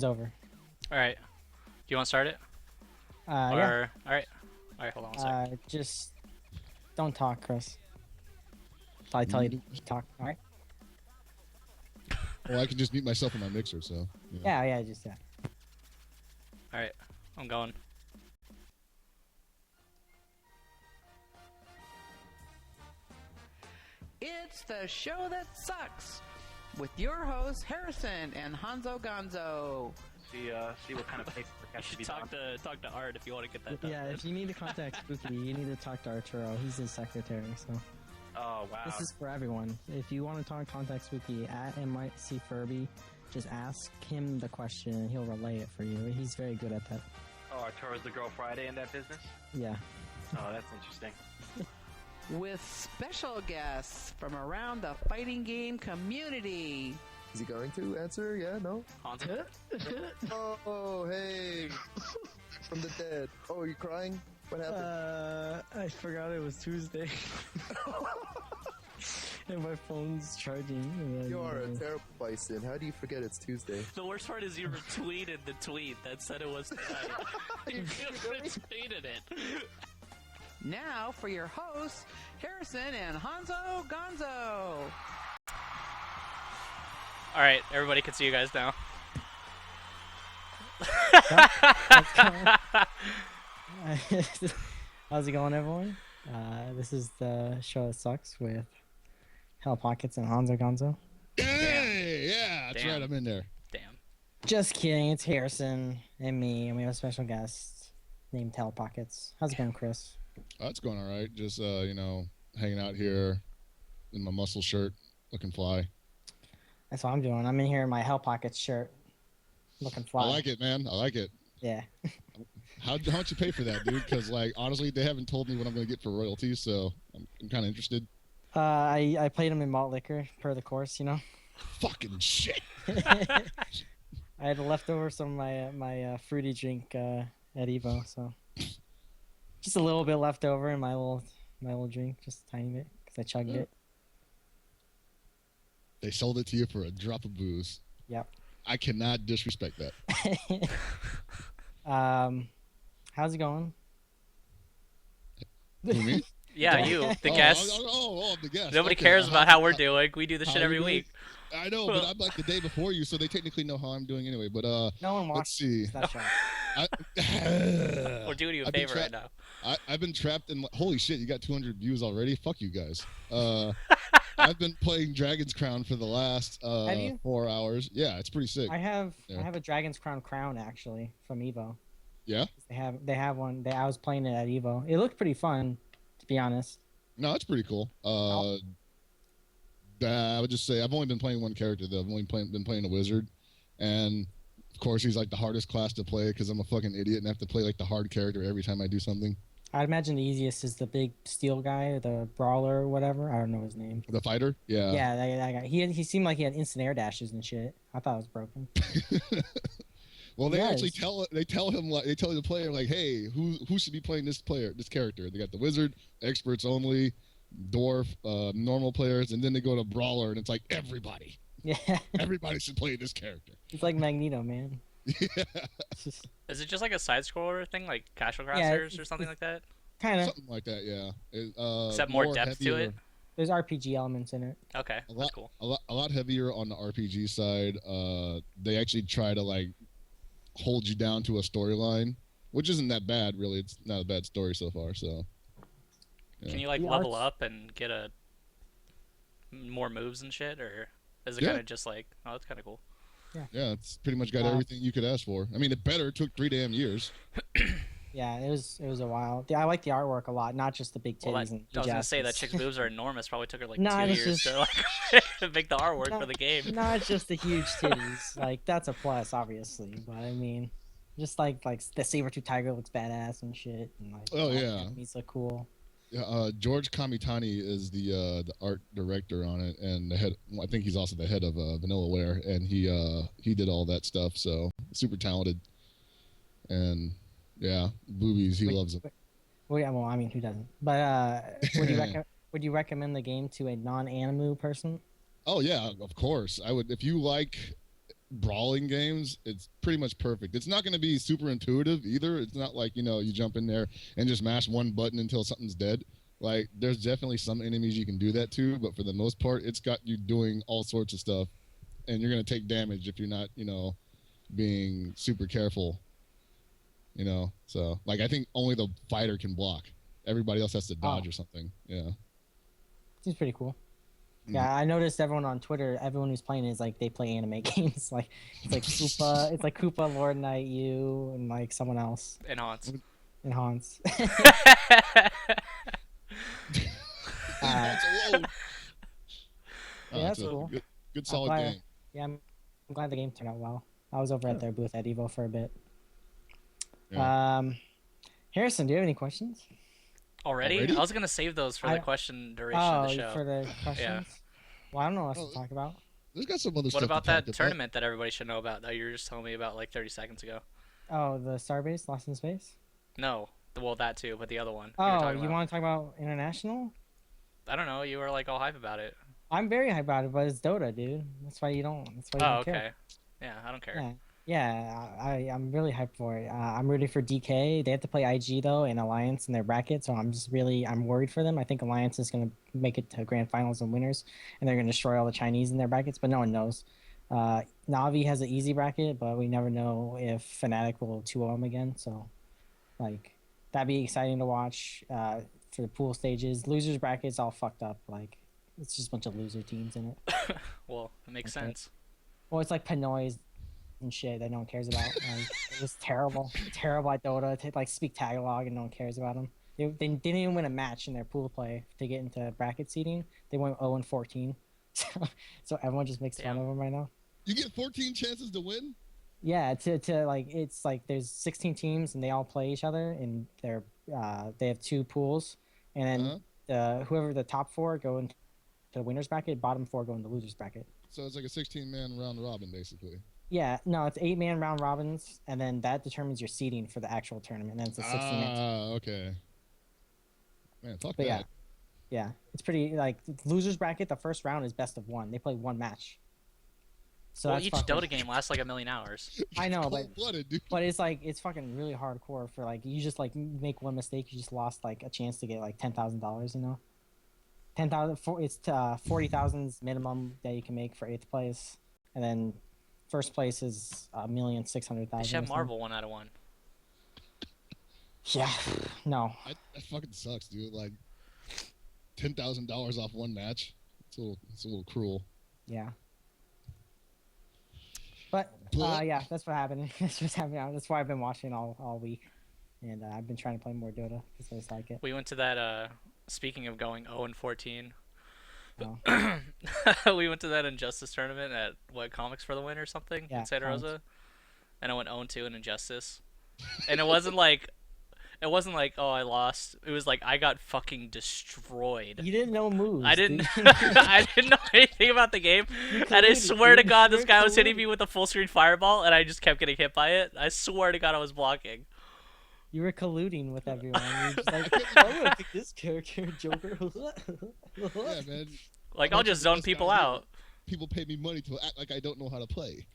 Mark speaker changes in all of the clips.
Speaker 1: Over.
Speaker 2: All right. Do you want to start it?
Speaker 1: Yeah.
Speaker 2: All right. All right. Hold on one sec.
Speaker 1: Just don't talk, Chris. I tell you to talk. All right.
Speaker 3: Well, I can just mute myself in my mixer, so.
Speaker 1: Yeah. Just
Speaker 2: All right. I'm going.
Speaker 4: It's the show that sucks with your hosts Harrison and Honzo Gonzo.
Speaker 5: See what kind of paperwork has to be done.
Speaker 2: Talk to Art if you want to get that done.
Speaker 1: Yeah, if you need to contact Spooky, you need to talk to Arturo. He's his secretary, so.
Speaker 5: Oh wow.
Speaker 1: This is for everyone. If you want to contact Spooky at MIC Furby, just ask him the question and he'll relay it for you. He's very good at that.
Speaker 5: Oh, Arturo's the Girl Friday in that business?
Speaker 1: Yeah.
Speaker 5: Oh, that's interesting.
Speaker 4: With special guests from around the fighting game community.
Speaker 6: Is he going to answer? Yeah, no?
Speaker 2: Honzo?
Speaker 6: Oh, hey! From the dead. Oh, are you crying? What happened?
Speaker 1: I forgot it was Tuesday. And my phone's charging.
Speaker 6: You are a terrible bison. How do you forget it's Tuesday?
Speaker 2: The worst part is you retweeted the tweet that said it was tonight. You retweeted it.
Speaker 4: Now for your hosts, Harrison and Honzo Gonzo.
Speaker 2: All right. Everybody can see you guys now.
Speaker 1: How's it going, everyone? This is the show that sucks with Hellpockets and Honzo Gonzo.
Speaker 3: Hey, yeah, that's
Speaker 2: Damn.
Speaker 3: right. I'm in there.
Speaker 2: Damn.
Speaker 1: Just kidding. It's Harrison and me, and we have a special guest named Hellpockets. How's it going, Chris?
Speaker 3: Oh, it's going all right. Just hanging out here in my muscle shirt, looking fly.
Speaker 1: That's what I'm doing. I'm in here in my Hellpockets shirt, looking fly.
Speaker 3: I like it, man. I like it.
Speaker 1: Yeah.
Speaker 3: How much you pay for that, dude? Because honestly, they haven't told me what I'm gonna get for royalties, so I'm kind of interested.
Speaker 1: I played him in malt liquor per the course, you know.
Speaker 3: Fucking shit.
Speaker 1: I had leftover some of my fruity drink at Evo, so just a little bit left over in my little drink, just a tiny bit, because I chugged it.
Speaker 3: They sold it to you for a drop of booze.
Speaker 1: Yep.
Speaker 3: I cannot disrespect that.
Speaker 1: How's it going?
Speaker 3: Who, me?
Speaker 2: Yeah, you, the guest.
Speaker 3: I'm the guest.
Speaker 2: Nobody
Speaker 3: Okay.
Speaker 2: cares about how we're doing. We do this
Speaker 3: How
Speaker 2: shit
Speaker 3: you
Speaker 2: every
Speaker 3: doing?
Speaker 2: week.
Speaker 3: I know, but I'm like the day before you, so they technically know how I'm doing anyway. But
Speaker 1: No one
Speaker 3: let's
Speaker 1: watched
Speaker 3: see.
Speaker 1: that show.
Speaker 2: We're doing you a
Speaker 3: I've been
Speaker 2: favor right now.
Speaker 3: I've been trapped in. Holy shit! You got 200 views already. Fuck you guys. I've been playing Dragon's Crown for the last
Speaker 1: Have you?
Speaker 3: 4 hours. Yeah, it's pretty sick.
Speaker 1: I have
Speaker 3: Yeah.
Speaker 1: a Dragon's crown actually from Evo.
Speaker 3: Yeah.
Speaker 1: They have one. I was playing it at Evo. It looked pretty fun, to be honest.
Speaker 3: No, it's pretty cool. I would just say I've only been playing one character though. I've only been playing a wizard, and of course he's like the hardest class to play because I'm a fucking idiot and have to play like the hard character every time I do something.
Speaker 1: I'd imagine the easiest is the big steel guy, the brawler or whatever. I don't know his name.
Speaker 3: The fighter, yeah.
Speaker 1: Yeah, that guy. He seemed like he had instant air dashes and shit. I thought it was broken.
Speaker 3: Well, they
Speaker 1: Yes.
Speaker 3: actually tell the player like, hey, who should be playing this character? They got the wizard, experts only, dwarf, normal players, and then they go to brawler, and it's like everybody
Speaker 1: Yeah,
Speaker 3: everybody should play this character.
Speaker 1: it's like Magneto, man.
Speaker 3: Yeah,
Speaker 1: It's just
Speaker 2: Is it just like a side scroller thing, like Castle
Speaker 1: Yeah,
Speaker 2: Crashers or something like that?
Speaker 1: kind of.
Speaker 3: something like that. Yeah.
Speaker 2: Except more depth to
Speaker 3: heavier.
Speaker 2: it.
Speaker 1: There's RPG elements in it.
Speaker 2: Okay,
Speaker 3: A
Speaker 2: that's
Speaker 3: lot,
Speaker 2: cool.
Speaker 3: a lot heavier on the RPG side. They actually try to like hold you down to a storyline, which isn't that bad, really. It's not a bad story so far. So, yeah.
Speaker 2: Can you like
Speaker 1: The
Speaker 2: level
Speaker 1: arts-
Speaker 2: up and get more moves and shit, or is it
Speaker 3: Yeah.
Speaker 2: kind of just like, oh, that's kind of cool?
Speaker 3: Yeah, it's pretty much got
Speaker 1: Uh,
Speaker 3: everything you could ask for. I mean, it better. It took 3 damn years.
Speaker 1: Yeah, it was a while. I like the artwork a lot, not just the big titties
Speaker 2: Well,
Speaker 1: and
Speaker 2: I was gonna say that
Speaker 1: asses.
Speaker 2: chick's boobs are enormous. Probably took her like
Speaker 1: Nah,
Speaker 2: 2
Speaker 1: it's
Speaker 2: years
Speaker 1: just-
Speaker 2: to like make the artwork
Speaker 1: No,
Speaker 2: for the game.
Speaker 1: Not just the huge titties. Like that's a plus, obviously. But I mean, just like the saber-tooth tiger looks badass and shit. And like,
Speaker 3: Oh,
Speaker 1: all the
Speaker 3: yeah.
Speaker 1: enemies look cool.
Speaker 3: Yeah, George Kamitani is the art director on it, and the head. I think he's also the head of Vanillaware, and he did all that stuff. So super talented, and yeah, boobies. He
Speaker 1: Wait,
Speaker 3: loves them.
Speaker 1: Well, yeah, well, I mean, who doesn't? But would you recommend the game to a non-anime person?
Speaker 3: Oh yeah, of course. I would. If you like brawling games, it's pretty much perfect. It's not going to be super intuitive either. It's not like, you jump in there and just mash one button until something's dead. Like, there's definitely some enemies you can do that to, but for the most part, it's got you doing all sorts of stuff, and you're going to take damage if you're not, being super careful. So, like, I think only the fighter can block. Everybody else has to dodge or something. Yeah.
Speaker 1: Seems pretty cool. Yeah, I noticed everyone on Twitter, everyone who's playing is like they play anime games. Like it's like Koopa, Lord Knight, you, and like someone else.
Speaker 7: And Hans.
Speaker 1: And Hans.
Speaker 3: That's alone.
Speaker 1: Yeah, that's cool.
Speaker 3: Good solid game.
Speaker 1: Yeah, I'm glad the game turned out well. I was over at their booth at Evo for a bit.
Speaker 3: Yeah.
Speaker 1: Harrison, do you have any questions?
Speaker 7: Already? I was gonna save those for the question duration of the show.
Speaker 1: For the questions? Yeah. Well, I don't know what else to talk about.
Speaker 3: There's got some other stuff.
Speaker 7: What about
Speaker 3: to talk
Speaker 7: that tournament that everybody should know about that you were just telling me about like 30 seconds ago?
Speaker 1: Oh, the Starbase Lost in Space?
Speaker 7: No. Well, that too, but the other one.
Speaker 1: Oh, you want to talk about international?
Speaker 7: I don't know. You were like all hype about it.
Speaker 1: I'm very hype about it, but it's Dota, dude. That's why you don't. That's why you don't care.
Speaker 7: Yeah, I don't care.
Speaker 1: Yeah, I'm really hyped for it. I'm rooting for DK. They have to play IG though and Alliance in their bracket, so I'm worried for them. I think Alliance is gonna make it to grand finals and winners, and they're gonna destroy all the Chinese in their brackets. But no one knows. Navi has an easy bracket, but we never know if Fnatic will 2-0 them again. So, like, that'd be exciting to watch. For the pool stages, losers brackets all fucked up. Like, it's just a bunch of loser teams in it.
Speaker 7: Well, it makes sense.
Speaker 1: Well, it's like Pinoy's and shit that no one cares about. Like, it was terrible at Dota. To like speak Tagalog and no one cares about them. They didn't even win a match in their pool play to get into bracket seeding. They went 0-14. So everyone just makes fun of them right now.
Speaker 3: You get 14 chances to win?
Speaker 1: Yeah, to like, it's like there's 16 teams and they all play each other, and they have 2 pools, and then whoever the top 4 go into the winners bracket, bottom 4 go in the losers bracket.
Speaker 3: So it's like a 16-man round robin, basically.
Speaker 1: Yeah, no, it's 8-man round robins, and then that determines your seeding for the actual tournament. And then it's a 16-man.
Speaker 3: Okay. Man, fuck that.
Speaker 1: Yeah, it's pretty, like, losers bracket, the first round is best of 1. They play 1 match. So
Speaker 7: well, each Dota game lasts like a million hours.
Speaker 1: I know,
Speaker 3: dude.
Speaker 1: But it's like, it's fucking really hardcore for, like, you just, like, make one mistake, you just lost, like, a chance to get, like, $10,000, you know? 10,000, it's 40,000 minimum that you can make for 8th place, and then first place is 1,600,000.
Speaker 7: They should have Marvel 1 out of 1.
Speaker 1: Yeah, no.
Speaker 3: That fucking sucks, dude. Like, $10,000 off one match. It's a little cruel.
Speaker 1: Yeah. But yeah, that's what happened. That's what's happening. That's why I've been watching all week, and I've been trying to play more Dota because I just like it.
Speaker 7: We went to that. Speaking of going 0-14, we went to that Injustice tournament at Comics for the Win or something in Santa Rosa, and I went 0-2 in Injustice, and it wasn't like oh I lost. It was like I got fucking destroyed.
Speaker 1: You didn't know moves.
Speaker 7: I didn't. I didn't know anything about the game, and I swear to God, this guy was hitting me with a full screen fireball, and I just kept getting hit by it. I swear to God, I was blocking.
Speaker 1: You were colluding with everyone. You were just like, I'm gonna pick this character, Joker.
Speaker 3: Yeah, man.
Speaker 7: Like, I'll just zone people out.
Speaker 3: People pay me money to act like I don't know how to play.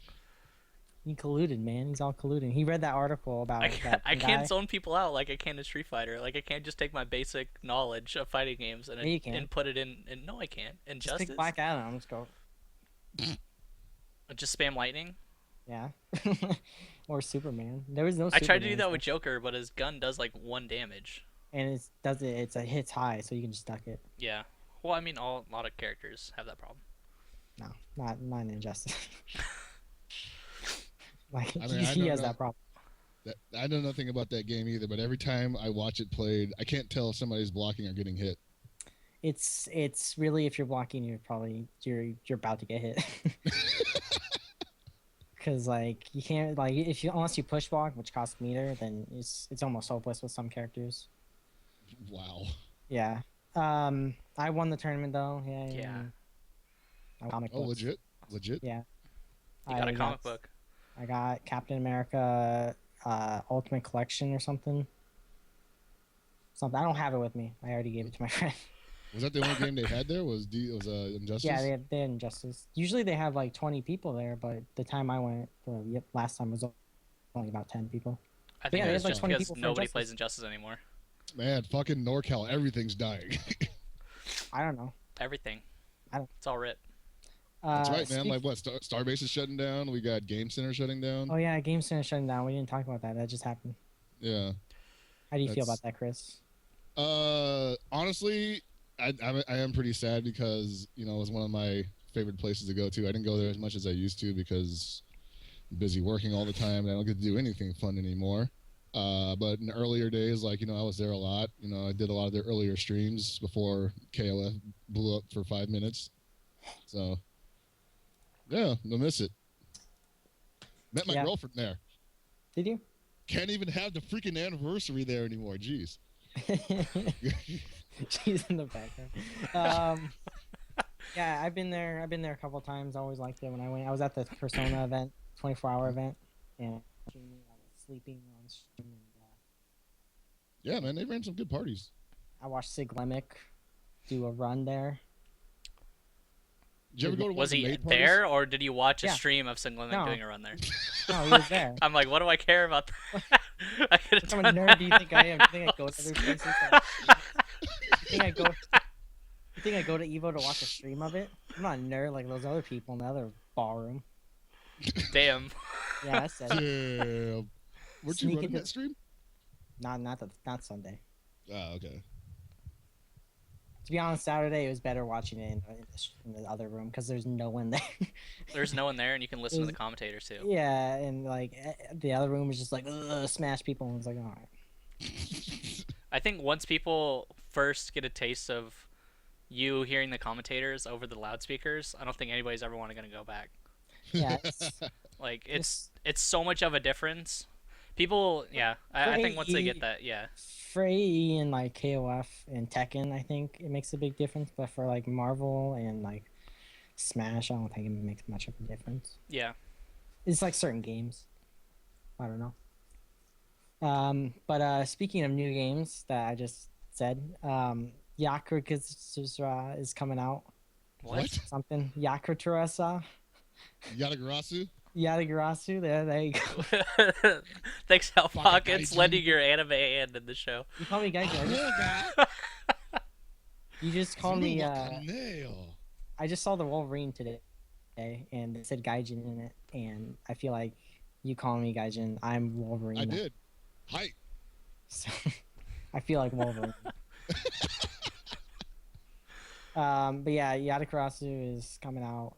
Speaker 1: He colluded, man. He's all colluding. He read that article about
Speaker 7: I can't zone people out like I can in Street Fighter. Like, I can't just take my basic knowledge of fighting games and put it in. And no, I can't. Injustice.
Speaker 1: Just pick Black Adam. Let's go.
Speaker 7: Just spam lightning.
Speaker 1: Yeah. Or Superman. There was no.
Speaker 7: I tried to do that with Joker, but his gun does like 1 damage.
Speaker 1: And it's a hits high, so you can just duck it.
Speaker 7: Yeah. Well, I mean, a lot of characters have that problem.
Speaker 1: No, not in Injustice. Like,
Speaker 3: I mean,
Speaker 1: he has that problem.
Speaker 3: I know nothing about that game either, but every time I watch it played, I can't tell if somebody's blocking or getting hit.
Speaker 1: It's really, if you're blocking, you're about to get hit. Because like you can't, like, unless you push block, which costs meter, then it's almost hopeless with some characters.
Speaker 3: Wow.
Speaker 1: Yeah. I won the tournament though. Yeah. Comic books.
Speaker 3: Legit.
Speaker 1: Yeah.
Speaker 7: You got a comic book.
Speaker 1: I got Captain America Ultimate Collection or something. I don't have it with me. I already gave it to my friend.
Speaker 3: Was that the only game they had there? Was Injustice?
Speaker 1: Yeah, they had Injustice. Usually they have like 20 people there, but the time I went, last time was only about 10 people.
Speaker 7: I think
Speaker 1: yeah,
Speaker 7: it's
Speaker 1: like
Speaker 7: just
Speaker 1: 20
Speaker 7: because
Speaker 1: people for
Speaker 7: nobody
Speaker 1: Injustice.
Speaker 7: plays Injustice anymore.
Speaker 3: Man, fucking NorCal, everything's dying.
Speaker 1: I don't know.
Speaker 7: Everything.
Speaker 1: I don't.
Speaker 7: It's all rip.
Speaker 3: That's right, man. Like what? Starbase is shutting down. We got Game Center shutting down.
Speaker 1: Oh yeah, Game Center shutting down. We didn't talk about that. That just happened.
Speaker 3: Yeah.
Speaker 1: How do you feel about that, Chris?
Speaker 3: Honestly, I am pretty sad because it was one of my favorite places to go to. I didn't go there as much as I used to because I'm busy working all the time and I don't get to do anything fun anymore. But in earlier days, like I was there a lot. I did a lot of their earlier streams before KOF blew up for 5 minutes. So yeah, I'll miss it. Met my girlfriend there.
Speaker 1: Did you?
Speaker 3: Can't even have the freaking anniversary there anymore. Jeez.
Speaker 1: She's in the background. Yeah, I've been there a couple times. I always liked it when I went. I was at the Persona event, 24-hour event, and I was sleeping on stream.
Speaker 3: Yeah, man, they ran some good parties.
Speaker 1: I watched Sig Lemick do a run there.
Speaker 3: Did you ever go to
Speaker 7: Was
Speaker 3: one of the
Speaker 7: he
Speaker 3: maid parties?
Speaker 7: there, or did you watch a stream of Singlemic doing a run there?
Speaker 1: No, he was there.
Speaker 7: I'm like, what do I care about that? I could have
Speaker 1: What kind
Speaker 7: done
Speaker 1: of nerd do you think I am? You think I go to
Speaker 7: else.
Speaker 1: other places? You think I go to Evo to watch a stream of it? I'm not a nerd like those other people in the other ballroom.
Speaker 7: Damn.
Speaker 1: Yeah, that's it.
Speaker 3: Damn. Weren't you running that stream?
Speaker 1: Not Sunday.
Speaker 3: Oh, okay.
Speaker 1: To be honest, Saturday it was better watching it in the other room because there's no one there.
Speaker 7: There's no one there, and you can listen to the commentators too.
Speaker 1: Yeah, and like the other room was just like smash people, and it's like all right.
Speaker 7: I think once people first get a taste of you hearing the commentators over the loudspeakers, I don't think anybody's ever going to go back.
Speaker 1: Yeah,
Speaker 7: like it's so much of a difference. People, yeah, I think once they get that, yeah.
Speaker 1: For AE and like KOF and Tekken, I think it makes a big difference. But for like Marvel and like Smash, I don't think it makes much of a difference.
Speaker 7: Yeah. It's
Speaker 1: like certain games. I don't know. But speaking of new games that I just said, Yatagarasu is coming out.
Speaker 3: What?
Speaker 1: Something. Yatagarasu.
Speaker 3: Yatagarasu?
Speaker 1: Yatagarasu. There you go.
Speaker 7: Thanks, Hellpockets, lending your anime hand in the show.
Speaker 1: You call me Gaijin. You just call me. I just saw the Wolverine today, and it said Gaijin in it, and I feel like you calling me Gaijin, I'm Wolverine.
Speaker 3: I did. Hi.
Speaker 1: So, I feel like Wolverine. But yeah, Yatagarasu is coming out.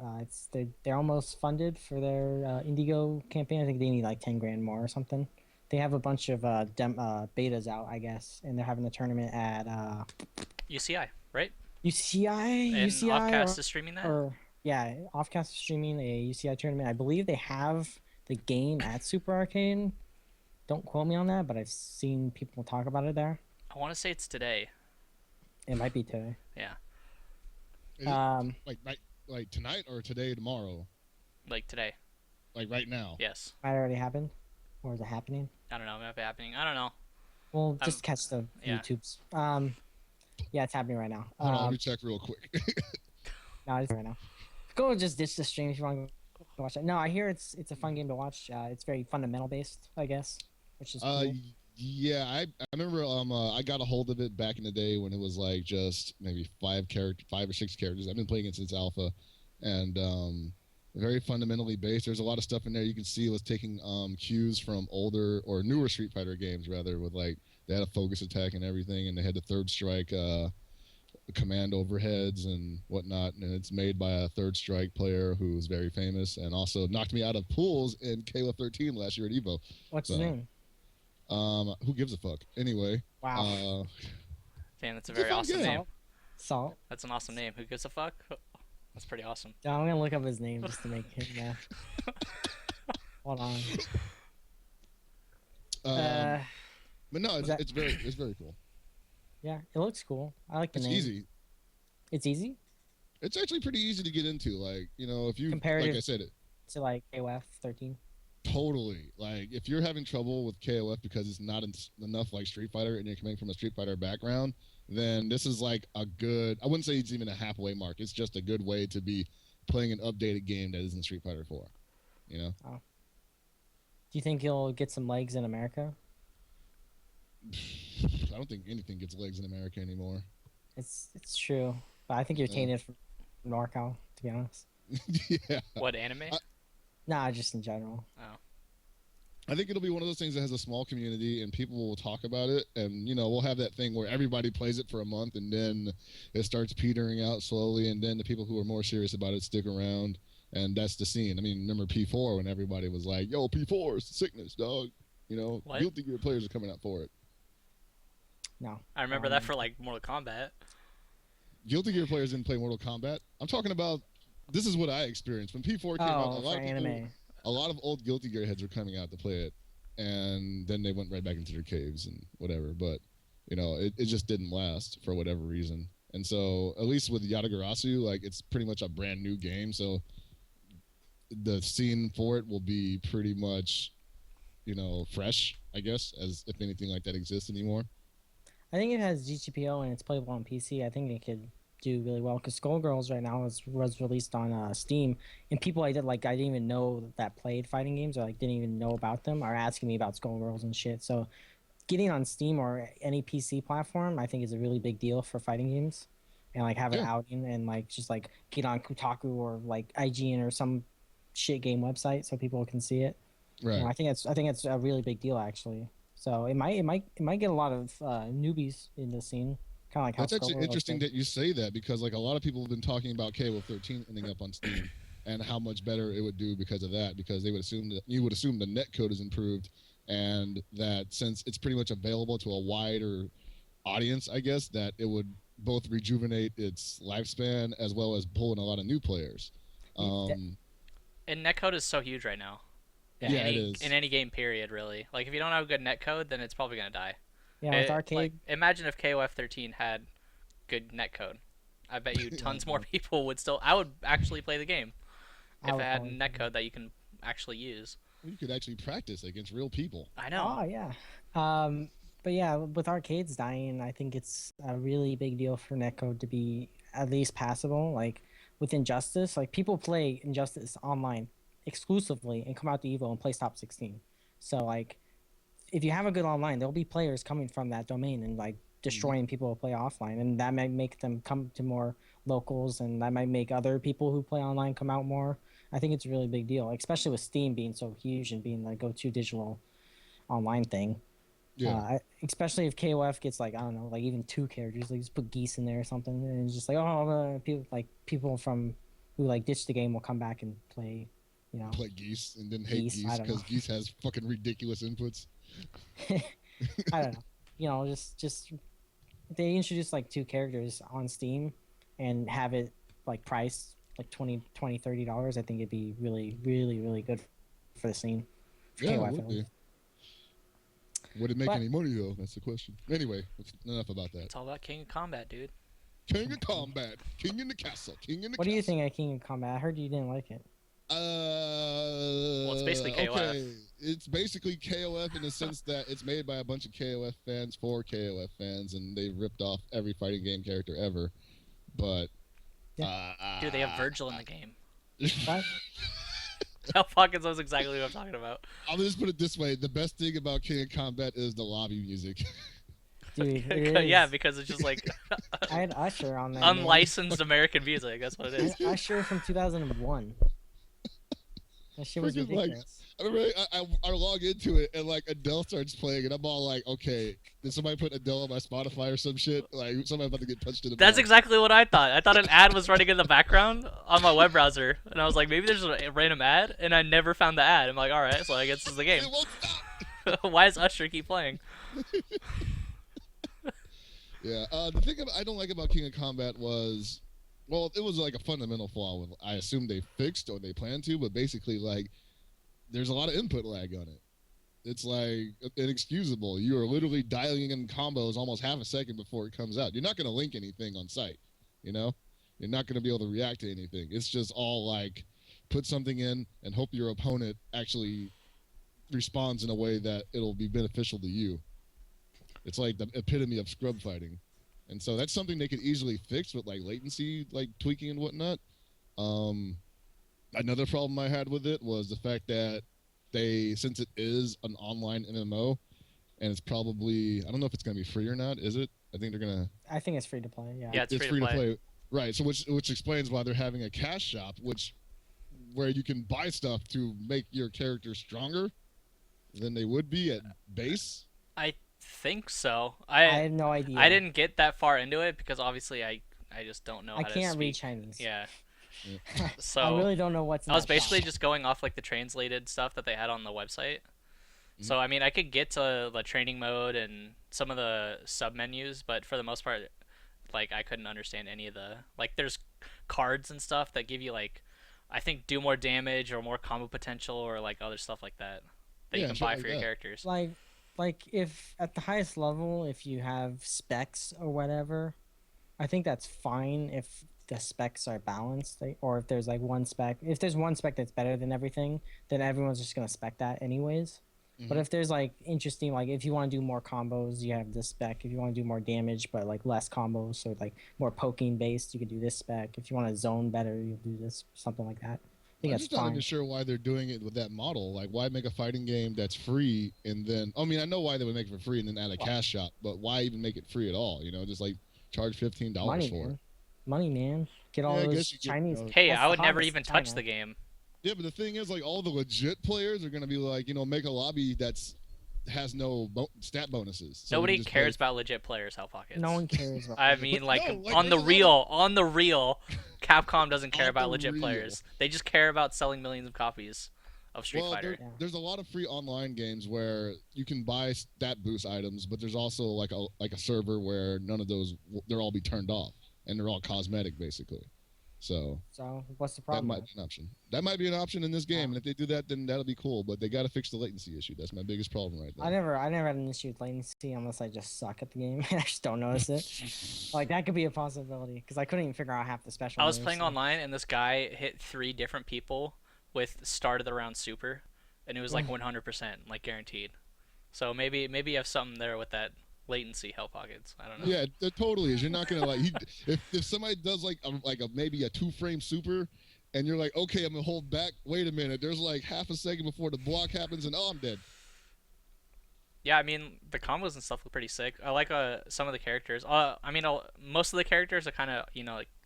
Speaker 1: They're almost funded for their Indigo campaign. I think they need like 10 grand more or something. They have a bunch of betas out, I guess, and they're having a tournament at
Speaker 7: UCI, right?
Speaker 1: UCI.
Speaker 7: And
Speaker 1: UCI
Speaker 7: Offcast is streaming that.
Speaker 1: Yeah, Offcast is streaming a UCI tournament. I believe they have the game at Super Arcade. Don't quote me on that, but I've seen people talk about it there.
Speaker 7: I want to say it's today.
Speaker 1: It might be today.
Speaker 7: Yeah.
Speaker 3: Like tonight or today, tomorrow?
Speaker 7: Like today.
Speaker 3: Like right now?
Speaker 7: Yes.
Speaker 1: Might already happened, or is it happening?
Speaker 7: I don't know. It might be happening. I don't know.
Speaker 1: Well, just catch the YouTubes. Yeah, it's happening right now.
Speaker 3: Hold on, let me check real quick.
Speaker 1: No, it's right now. Go and just ditch the stream if you want to watch it. No, I hear it's a fun game to watch. It's very fundamental based, I guess, which is cool.
Speaker 3: Yeah, I remember I got a hold of it back in the day when it was like just maybe 5 or 6 characters. I've been playing it since alpha, and very fundamentally based. There's a lot of stuff in there you can see it was taking cues from older or newer Street Fighter games rather, with like they had a focus attack and everything, and they had the third strike command overheads and whatnot, and it's made by a third strike player who's very famous and also knocked me out of pools in KOF 13 last year at Evo.
Speaker 1: What's his name?
Speaker 3: Who gives a fuck? Anyway.
Speaker 1: Wow.
Speaker 7: Damn, that's a very awesome name.
Speaker 1: Salt.
Speaker 7: That's an awesome name. Who gives a fuck? That's pretty awesome.
Speaker 1: Yeah, I'm gonna look up his name just to make him laugh. Hold on.
Speaker 3: But no, it's very cool.
Speaker 1: Yeah, it looks cool. I like the name.
Speaker 3: It's easy.
Speaker 1: It's easy?
Speaker 3: It's actually pretty easy to get into. Like, if you
Speaker 1: comparative
Speaker 3: like I said it
Speaker 1: to like KOF 13.
Speaker 3: Totally. Like, if you're having trouble with KOF because it's not enough like Street Fighter and you're coming from a Street Fighter background, then this is like a good. I wouldn't say it's even a halfway mark. It's just a good way to be playing an updated game that isn't Street Fighter 4. You know.
Speaker 1: Oh. Do you think you'll get some legs in America?
Speaker 3: I don't think anything gets legs in America anymore.
Speaker 1: It's true, but I think you're tainted from NorCal, to be honest.
Speaker 3: Yeah.
Speaker 7: What anime?
Speaker 1: Nah, just in general.
Speaker 7: Oh.
Speaker 3: I think it'll be one of those things that has a small community and people will talk about it, and we'll have that thing where everybody plays it for a month and then it starts petering out slowly, and then the people who are more serious about it stick around, and that's the scene. I mean, remember P4 when everybody was like, "Yo, P4 is sickness, dog."
Speaker 7: What?
Speaker 3: Guilty Gear players are coming out for it.
Speaker 1: No.
Speaker 7: I remember that for like Mortal Kombat.
Speaker 3: Guilty Gear players didn't play Mortal Kombat. I'm talking about. This is what I experienced when P4 came out. A lot of old Guilty Gear heads were coming out to play it, and then they went right back into their caves and whatever. But it just didn't last for whatever reason. And so, at least with Yatagarasu, like it's pretty much a brand new game. So the scene for it will be pretty much, fresh, I guess, as if anything like that exists anymore.
Speaker 1: I think it has GTPO and it's playable on PC. I think it could do really well because Skullgirls right now was released on Steam, and people I didn't even know that played fighting games or like didn't even know about them are asking me about Skullgirls and shit. So getting on Steam or any PC platform, I think is a really big deal for fighting games, and like have an outing and like just like get on Kotaku or like IGN or some shit game website so people can see it.
Speaker 3: Right.
Speaker 1: I think it's a really big deal actually. So it might get a lot of newbies in the scene. Kind of like how
Speaker 3: that's actually interesting that you say that, because like a lot of people have been talking about KOF 13 ending up on Steam and how much better it would do because of that, because you would assume the netcode is improved, and that since it's pretty much available to a wider audience, I guess, that it would both rejuvenate its lifespan as well as pull in a lot of new players.
Speaker 7: And netcode is so huge right now.
Speaker 3: It is.
Speaker 7: In any game, period, really. Like, if you don't have a good netcode, then it's probably going to die.
Speaker 1: Yeah, with arcade.
Speaker 7: Like, imagine if KOF 13 had good netcode. I bet you tons more people would still... I would actually play the game if it had netcode that you can actually use.
Speaker 3: You could actually practice against real people.
Speaker 7: I know.
Speaker 1: Oh, yeah. But yeah, with arcades dying, I think it's a really big deal for netcode to be at least passable. Like, with Injustice, like, people play Injustice online exclusively and come out to Evo and play top 16. So like if you have a good online, there'll be players coming from that domain and like destroying people who play offline, and that might make them come to more locals, and that might make other people who play online come out more. I think it's a really big deal, especially with Steam being so huge and being the go-to digital online thing. Especially if KOF gets like, I don't know, like even 2 characters, like just put Geese in there or something, and it's just like people from who like ditch the game will come back and play.
Speaker 3: Play Geese and then hate Geese because Geese has fucking ridiculous inputs.
Speaker 1: I don't know. Just they introduce like 2 characters on Steam and have it like priced like $20, $30. I think it'd be really, really, really good for the scene.
Speaker 3: Yeah, it would be. Would it make any money though? That's the question. Anyway, enough about that.
Speaker 7: It's all about King of Combat, dude.
Speaker 3: King of Combat, King in the Castle, King in the.
Speaker 1: What do you think of King of Combat? I heard you didn't like it.
Speaker 7: Well, it's basically KOF.
Speaker 3: Okay. It's basically KOF in the sense that it's made by a bunch of KOF fans for KOF fans, and they've ripped off every fighting game character ever. But
Speaker 7: dude, they have Virgil in the game.
Speaker 1: What?
Speaker 7: Hellpockets knows exactly what I'm talking about.
Speaker 3: I'll just put it this way: the best thing about King of Combat is the lobby music.
Speaker 1: Dude,
Speaker 7: yeah, because it's just like
Speaker 1: I had Usher on that.
Speaker 7: unlicensed American music. That's what it is.
Speaker 1: Usher from 2001. That shit was ridiculous.
Speaker 3: I remember I log into it and like Adele starts playing and I'm all like, okay, did somebody put Adele on my Spotify or some shit? Like somebody's about to get punched in the
Speaker 7: That's
Speaker 3: mouth.
Speaker 7: exactly what I thought. I thought an ad was running in the background on my web browser, and I was like, maybe there's a random ad, and I never found the ad. I'm like, all right, so I guess this is the game.
Speaker 3: It won't stop.
Speaker 7: Why does Usher keep playing?
Speaker 3: Yeah, the thing I don't like about King of Combat was, well, it was like a fundamental flaw with, I assume they fixed or they plan to, but basically like there's a lot of input lag on it. It's like inexcusable. You are literally dialing in combos almost half a second before it comes out. You're not going to link anything on site, you know? You're not going to be able to react to anything. It's just all like put something in and hope your opponent actually responds in a way that it'll be beneficial to you. It's like the epitome of scrub fighting. And so that's something they could easily fix with like latency, like tweaking and whatnot. Another problem I had with it was the fact that since it is an online MMO, and it's probably, I don't know if it's going to be free or not. Is it? I think they're going to.
Speaker 1: I think it's free to play. Yeah.
Speaker 7: Yeah, it's free to play.
Speaker 3: Right. So which explains why they're having a cash shop, where you can buy stuff to make your character stronger than they would be at base.
Speaker 7: I think so.
Speaker 1: I have no idea.
Speaker 7: I didn't get that far into it because obviously I just don't know how to speak.
Speaker 1: I can't read Chinese.
Speaker 7: Yeah. So
Speaker 1: I really don't know what's in
Speaker 7: I was
Speaker 1: that
Speaker 7: basically
Speaker 1: shop.
Speaker 7: just going off like the translated stuff that they had on the website.
Speaker 3: Mm-hmm.
Speaker 7: So I mean, I could get to the training mode and some of the sub menus, but for the most part, like I couldn't understand any of the like. There's cards and stuff that give you like, I think do more damage or more combo potential or like other stuff like that you can buy for your characters.
Speaker 1: Like if at the highest level, if you have specs or whatever, I think that's fine if the specs are balanced, or if there's like one spec. If there's one spec that's better than everything, then everyone's just gonna spec that anyways. But if there's like interesting, like if you want to do more combos, you have this spec. If you want to do more damage but like less combos, so like more poking based, you could do this spec. If you want to zone better, you'll do this, something like that. I think
Speaker 3: I'm
Speaker 1: that's
Speaker 3: just not
Speaker 1: fine.
Speaker 3: even sure why they're doing it with that model. Like, why make a fighting game that's free and then? I mean, I know why they would make it for free and then add a cash shop, but why even make it free at all? You know, just like charge $15 for it.
Speaker 1: Money, man. Get all
Speaker 3: Yeah, I
Speaker 1: those
Speaker 3: guess you get,
Speaker 1: Chinese.
Speaker 7: Hey,
Speaker 1: that's
Speaker 7: I
Speaker 1: the
Speaker 7: would never
Speaker 1: hottest
Speaker 7: even
Speaker 1: China.
Speaker 7: touch the game.
Speaker 3: Yeah, but the thing is, like, all the legit players are gonna be like, make a lobby has no stat bonuses. So
Speaker 7: Nobody cares about legit players, Hellpockets.
Speaker 1: No one cares about.
Speaker 7: I mean, like,
Speaker 3: no, like,
Speaker 7: on the
Speaker 3: there's a lot
Speaker 7: real, Capcom doesn't care
Speaker 3: On
Speaker 7: about
Speaker 3: the
Speaker 7: legit
Speaker 3: real.
Speaker 7: players. They just care about selling millions of copies of Street Fighter.
Speaker 3: There's a lot of free online games where you can buy stat boost items, but there's also like a server where none of those, they'll all be turned off and they're all cosmetic basically. So
Speaker 1: what's the
Speaker 3: that
Speaker 1: problem?
Speaker 3: might be an option. That might be an option in this game, and if they do that, then that'll be cool. But they got to fix the latency issue. That's my biggest problem right there.
Speaker 1: I never had an issue with latency unless I just suck at the game and I just don't notice it. Like that could be a possibility because I couldn't even figure out half the special.
Speaker 7: I was
Speaker 1: moves,
Speaker 7: playing
Speaker 1: so.
Speaker 7: online and this guy hit 3 different people with start of the round super, and it was like 100%, like guaranteed. So maybe you have something there with that latency, Hellpockets. I don't know.
Speaker 3: Yeah, there totally is. You're not gonna like if somebody does like a maybe a 2-frame super, and you're like, okay, I'm gonna hold back. Wait a minute. There's like half a second before the block happens, and I'm dead.
Speaker 7: Yeah, I mean the combos and stuff look pretty sick. I like some of the characters. I mean most of the characters are kind of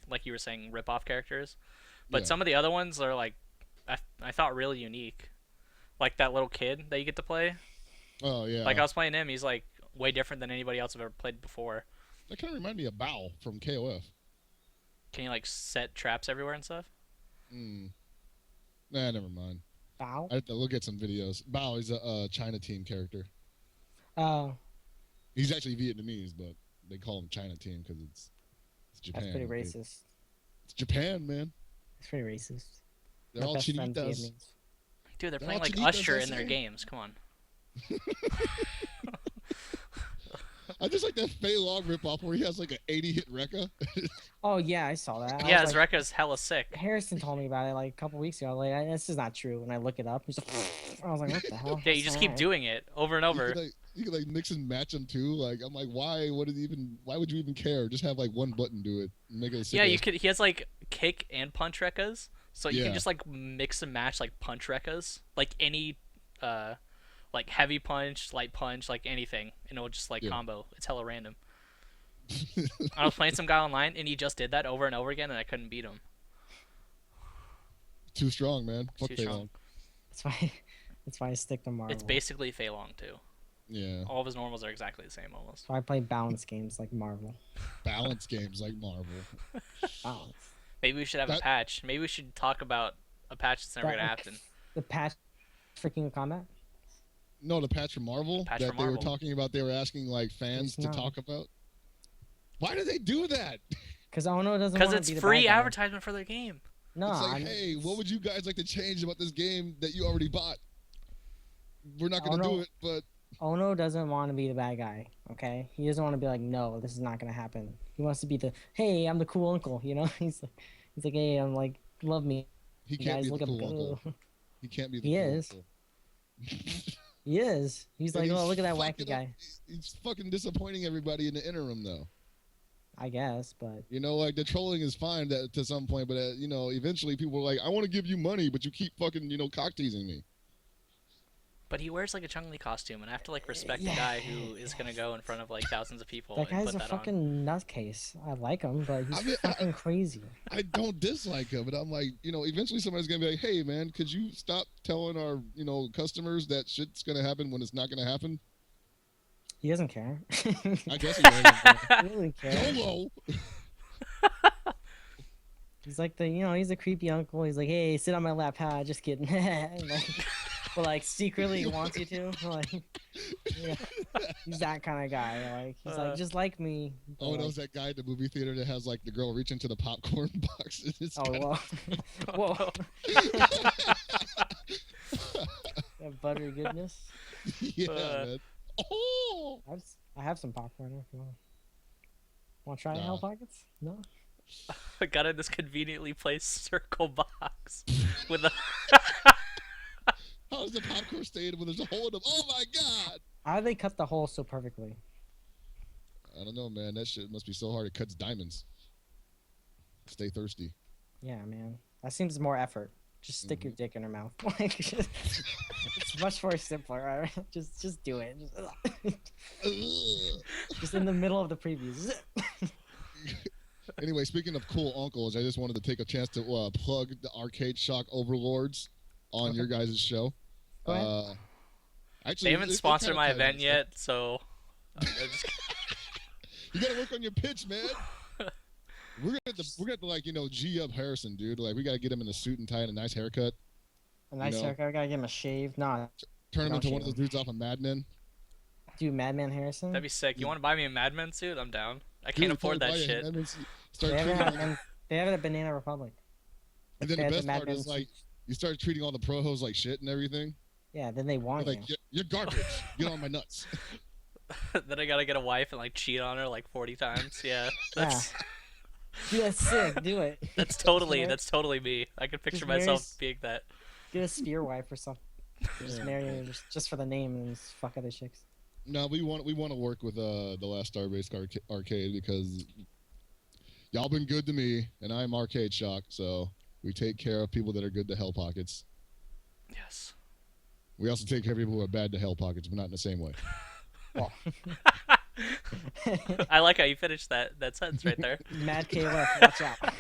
Speaker 7: like you were saying rip off characters, but some of the other ones are like I thought really unique. Like that little kid that you get to play.
Speaker 3: Oh yeah.
Speaker 7: Like I was playing him. He's like way different than anybody else I've ever played before.
Speaker 3: That kind of reminded me of Bao from KOF.
Speaker 7: Can you like set traps everywhere and stuff?
Speaker 3: Nah, never mind.
Speaker 1: Bao?
Speaker 3: I have to look at some videos. Bao is a China team character.
Speaker 1: Oh.
Speaker 3: He's actually Vietnamese, but they call him China team because it's Japan.
Speaker 1: That's pretty racist.
Speaker 3: It's Japan, man.
Speaker 1: It's pretty racist.
Speaker 3: They're
Speaker 1: My
Speaker 3: all
Speaker 1: best friend's
Speaker 3: chinitas.
Speaker 1: Vietnamese.
Speaker 7: Dude, they're
Speaker 3: They're
Speaker 7: playing
Speaker 3: all
Speaker 7: like
Speaker 3: chinitas,
Speaker 7: Usher
Speaker 3: I
Speaker 7: in their
Speaker 3: say.
Speaker 7: games. Come on.
Speaker 3: I just like that Fei Long ripoff where he has like an 80-hit Rekka.
Speaker 1: Oh yeah, I saw that.
Speaker 7: Yeah,
Speaker 1: I
Speaker 7: his
Speaker 1: was like,
Speaker 7: Rekka's hella sick.
Speaker 1: Harrison told me about it like a couple weeks ago. Like, this is not true. And I look it up. He's like, I was like, what the hell?
Speaker 7: Yeah, you just keep doing it over and over.
Speaker 3: You could like mix and match them too. Like I'm like, why? Why would you even care? Just have like one button do it. And make it a sick
Speaker 7: Yeah, you
Speaker 3: ass-
Speaker 7: could. He has like kick and punch Rekkas, so you
Speaker 3: Yeah.
Speaker 7: can just like mix and match like punch Rekkas, like any, like heavy punch, light punch, like anything, and it'll just like
Speaker 3: Yeah.
Speaker 7: combo. It's hella random. I was playing some guy online, and he just did that over and over again, and I couldn't beat him.
Speaker 3: Too strong, man. Fuck
Speaker 7: Too
Speaker 3: Fei
Speaker 7: strong.
Speaker 3: Long.
Speaker 1: That's why I stick to Marvel.
Speaker 7: It's basically Fei Long too.
Speaker 3: Yeah.
Speaker 7: All of his normals are exactly the same almost.
Speaker 1: So I play balance games like Marvel.
Speaker 3: Balance games like Marvel.
Speaker 1: Balance.
Speaker 7: Maybe we should have a
Speaker 3: That-
Speaker 7: patch. Maybe we should talk about a patch that's never
Speaker 1: That,
Speaker 7: gonna
Speaker 1: like,
Speaker 7: happen.
Speaker 1: The patch for King of Combat?
Speaker 3: No, the patch for Marvel
Speaker 7: Patch
Speaker 3: that
Speaker 7: for
Speaker 3: they were
Speaker 7: Marvel.
Speaker 3: talking about. They were asking like fans
Speaker 1: It's
Speaker 3: to
Speaker 1: not.
Speaker 3: talk about. Why do they do that?
Speaker 1: Because Ono doesn't
Speaker 7: Because
Speaker 1: want
Speaker 7: it's
Speaker 1: to be the
Speaker 7: free
Speaker 1: bad guy.
Speaker 7: advertisement for their game.
Speaker 1: No,
Speaker 3: It's like,
Speaker 1: I mean,
Speaker 3: hey, what would you guys like to change about this game that you already bought? We're not gonna do it, but
Speaker 1: Ono doesn't want to be the bad guy, okay? He doesn't want to be like, no, this is not going to happen. He wants to be the, hey, I'm the cool uncle, you know? He's like, hey, I'm like, love me.
Speaker 3: he
Speaker 1: You
Speaker 3: can't
Speaker 1: guys
Speaker 3: be
Speaker 1: look
Speaker 3: the
Speaker 1: up
Speaker 3: cool uncle. He can't be the
Speaker 1: He
Speaker 3: cool
Speaker 1: is.
Speaker 3: uncle.
Speaker 1: He is. He's
Speaker 3: And
Speaker 1: like, oh, look at that
Speaker 3: fucking
Speaker 1: wacky guy.
Speaker 3: He's fucking disappointing everybody in the interim, though.
Speaker 1: I guess, but
Speaker 3: You know, like the trolling is fine to some point, but you know, eventually people are like, I want to give you money, but you keep fucking, you know, cock teasing me.
Speaker 7: But he wears like a Chun-Li costume, and I have to like respect
Speaker 1: yeah.
Speaker 7: the guy who is gonna go in front of like thousands of people
Speaker 1: That
Speaker 7: and
Speaker 1: guy's
Speaker 7: put
Speaker 1: a
Speaker 7: that on.
Speaker 1: fucking nutcase. I like him, but he's fucking crazy.
Speaker 3: I don't dislike him, but I'm like, you know, eventually somebody's gonna be like, hey man, could you stop telling our, you know, customers that shit's gonna happen when it's not gonna happen?
Speaker 1: He doesn't care.
Speaker 3: I guess he doesn't.
Speaker 1: He doesn't care.
Speaker 3: YOLO.
Speaker 1: He's like he's a creepy uncle. He's like, hey, sit on my lap. Ha, just kidding. But like secretly he wants you to. Like, yeah, he's that kind of guy. Like he's like, just like me. But,
Speaker 3: Oh,
Speaker 1: like,
Speaker 3: knows that guy at the movie theater that has like the girl reach into the popcorn box. And it's
Speaker 1: oh whoa, whoa. That buttery goodness.
Speaker 3: yeah, man. Oh,
Speaker 1: I have some popcorn if you want to try
Speaker 3: Nah.
Speaker 1: Hellpockets? No.
Speaker 7: I got in this conveniently placed circle box with a.
Speaker 3: how does the popcorn stay in when there's a hole in them? Oh my god!
Speaker 1: How do they cut the hole so perfectly?
Speaker 3: I don't know, man. That shit must be so hard. It cuts diamonds. Stay thirsty.
Speaker 1: Yeah, man. That seems more effort. Just stick your dick in her mouth. Like, it's much more simpler. Right? Just do it. Just in the middle of the previews.
Speaker 3: Anyway, speaking of cool uncles, I just wanted to take a chance to plug the Arcade Shock Overlords on your guys' show.
Speaker 1: Go ahead.
Speaker 3: Actually,
Speaker 7: They haven't sponsored my event yet, so.
Speaker 3: You gotta work on your pitch, man. We're gonna have to like, you know, G up Harrison, dude. Like, we gotta get him in a suit and tie and a nice haircut.
Speaker 1: A nice haircut. I gotta give him a shave. Nah.
Speaker 3: Turn him
Speaker 1: Don't
Speaker 3: into one
Speaker 1: shave
Speaker 3: of those dudes off of Mad Men.
Speaker 1: Dude, Madman Harrison.
Speaker 7: That'd be sick. You want to buy me a Mad Men suit? I'm down. I can't afford that shit.
Speaker 3: Start
Speaker 1: They have, it
Speaker 3: treating,
Speaker 1: at, they have it at Banana Republic.
Speaker 3: and then
Speaker 1: They
Speaker 3: the
Speaker 1: have
Speaker 3: best
Speaker 1: Mad
Speaker 3: part
Speaker 1: Men
Speaker 3: is like,
Speaker 1: suits.
Speaker 3: you start treating all the pro hoes like shit and everything.
Speaker 1: Yeah, then they want
Speaker 3: Like, you're garbage. Get on my nuts.
Speaker 7: Then I gotta get a wife and like cheat on her like 40 times. Yeah, that's
Speaker 1: Dude, that's sick. Do it.
Speaker 7: that's totally me. I can picture
Speaker 1: Just marry
Speaker 7: myself
Speaker 1: s-
Speaker 7: being that.
Speaker 1: Get a spear wife or something. Just marry her just for the name and just fuck other chicks.
Speaker 3: No, we want to work with the Last Starbase Arcade because y'all been good to me, and I'm Arcade Shock, so we take care of people that are good to Hellpockets.
Speaker 7: Yes.
Speaker 3: We also take care of people who are bad to Hellpockets, but not in the same way.
Speaker 1: Well,
Speaker 7: I like how you finished that sentence right there.
Speaker 1: Mad KLF, watch out.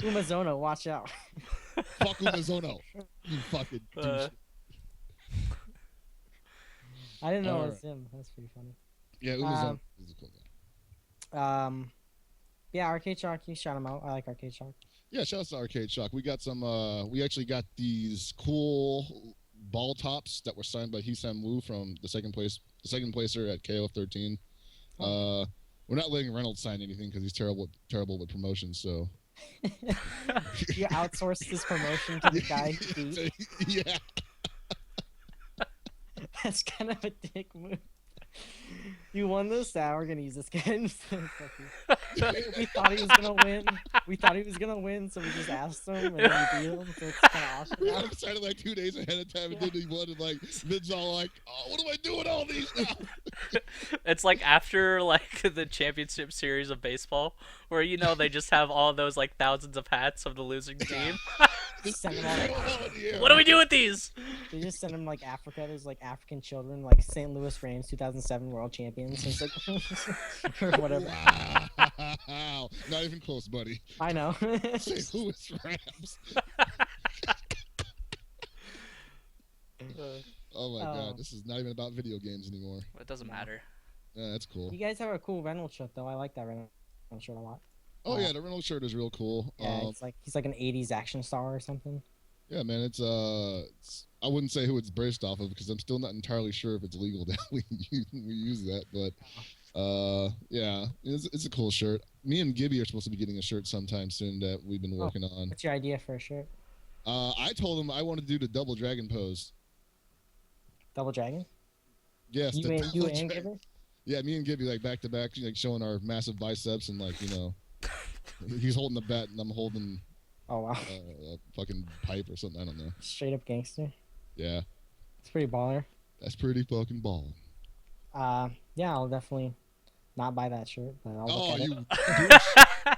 Speaker 1: Umazono, watch out.
Speaker 3: Fuck Umazono. You fucking douche.
Speaker 1: I didn't know it
Speaker 3: Alright.
Speaker 1: was him. That's pretty funny.
Speaker 3: Yeah, Umazono is a cool guy.
Speaker 1: Yeah, Arcade Shock, you shout him out. I like Arcade Shock.
Speaker 3: Yeah, shout out to Arcade Shock. We got some. We actually got these cool ball tops that were signed by Heesam Woo from the second placer at KOF 13. We're not letting Reynolds sign anything because he's terrible with promotions. So
Speaker 1: You outsourced this promotion to the guy who beat.
Speaker 3: yeah.
Speaker 1: That's kind of a dick move. You won this, now we're gonna use this guy instead. We thought he was gonna win. We thought he was gonna win, so we just asked him and then we beat him. So it's kind of awesome.
Speaker 3: We decided like 2 days ahead of time, and then he won, and like Vin's all like, "Oh, what do I do with all these now?"
Speaker 7: It's like after like the championship series of baseball, where they just have all those like thousands of hats of the losing team.
Speaker 1: Just send him all,
Speaker 7: What do we do with these?
Speaker 1: they just send him like Africa. There's like African children, like St. Louis Rams 2007 world champions. So it's like or whatever.
Speaker 3: Wow, not even close, buddy.
Speaker 1: I know.
Speaker 3: St. Louis Rams. Oh my god, this is not even about video games anymore.
Speaker 7: It doesn't matter.
Speaker 3: Yeah, that's cool.
Speaker 1: You guys have a cool Reynolds shirt though. I like that Reynolds shirt a lot.
Speaker 3: Oh yeah, the Reynolds shirt is real cool.
Speaker 1: Yeah, it's like he's like an '80s action star or something.
Speaker 3: Yeah, man, it's I wouldn't say who it's based off of because I'm still not entirely sure if it's legal that we use that, but yeah, it's a cool shirt. Me and Gibby are supposed to be getting a shirt sometime soon that we've been working on.
Speaker 1: What's your idea for a shirt?
Speaker 3: I told him I wanted to do the double dragon pose.
Speaker 1: Double Dragon?
Speaker 3: Yes,
Speaker 1: You
Speaker 3: the
Speaker 1: and
Speaker 3: double
Speaker 1: Gibby?
Speaker 3: dragon. Yeah, me and Gibby like back to back, like showing our massive biceps and like he's holding the bat and I'm holding
Speaker 1: Oh wow.
Speaker 3: a fucking pipe or something. I don't know.
Speaker 1: Straight up gangster.
Speaker 3: Yeah,
Speaker 1: It's pretty baller.
Speaker 3: that's pretty fucking balling.
Speaker 1: Yeah, I'll definitely not buy that shirt, but I'll
Speaker 3: Oh,
Speaker 1: look at
Speaker 3: you
Speaker 1: it.
Speaker 3: douche.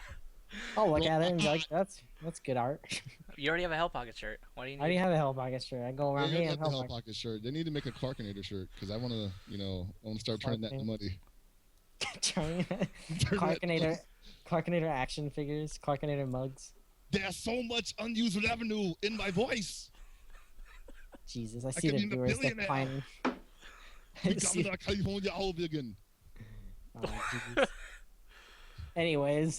Speaker 1: I'll look
Speaker 3: Bro,
Speaker 1: at it and be like, that's good art.
Speaker 7: You already have a Hellpocket shirt. Why do you
Speaker 1: I already
Speaker 7: need?
Speaker 1: have a Hellpocket shirt. I go
Speaker 3: Yeah,
Speaker 1: around
Speaker 3: you
Speaker 1: here
Speaker 3: got
Speaker 1: and
Speaker 3: the
Speaker 1: Hellpocket.
Speaker 3: Hellpocket shirt. They need to make a Clarkinator shirt because I want to, I want to start turning that into money.
Speaker 1: Turning Clarkinator action figures, Clarkinator mugs.
Speaker 3: There's so much unused revenue in my voice.
Speaker 1: Jesus, I see
Speaker 3: could
Speaker 1: the
Speaker 3: be a
Speaker 1: viewers
Speaker 3: billionaire.
Speaker 1: declining.
Speaker 3: Die nach California Auwirken.
Speaker 1: Oh, jeez. Anyways,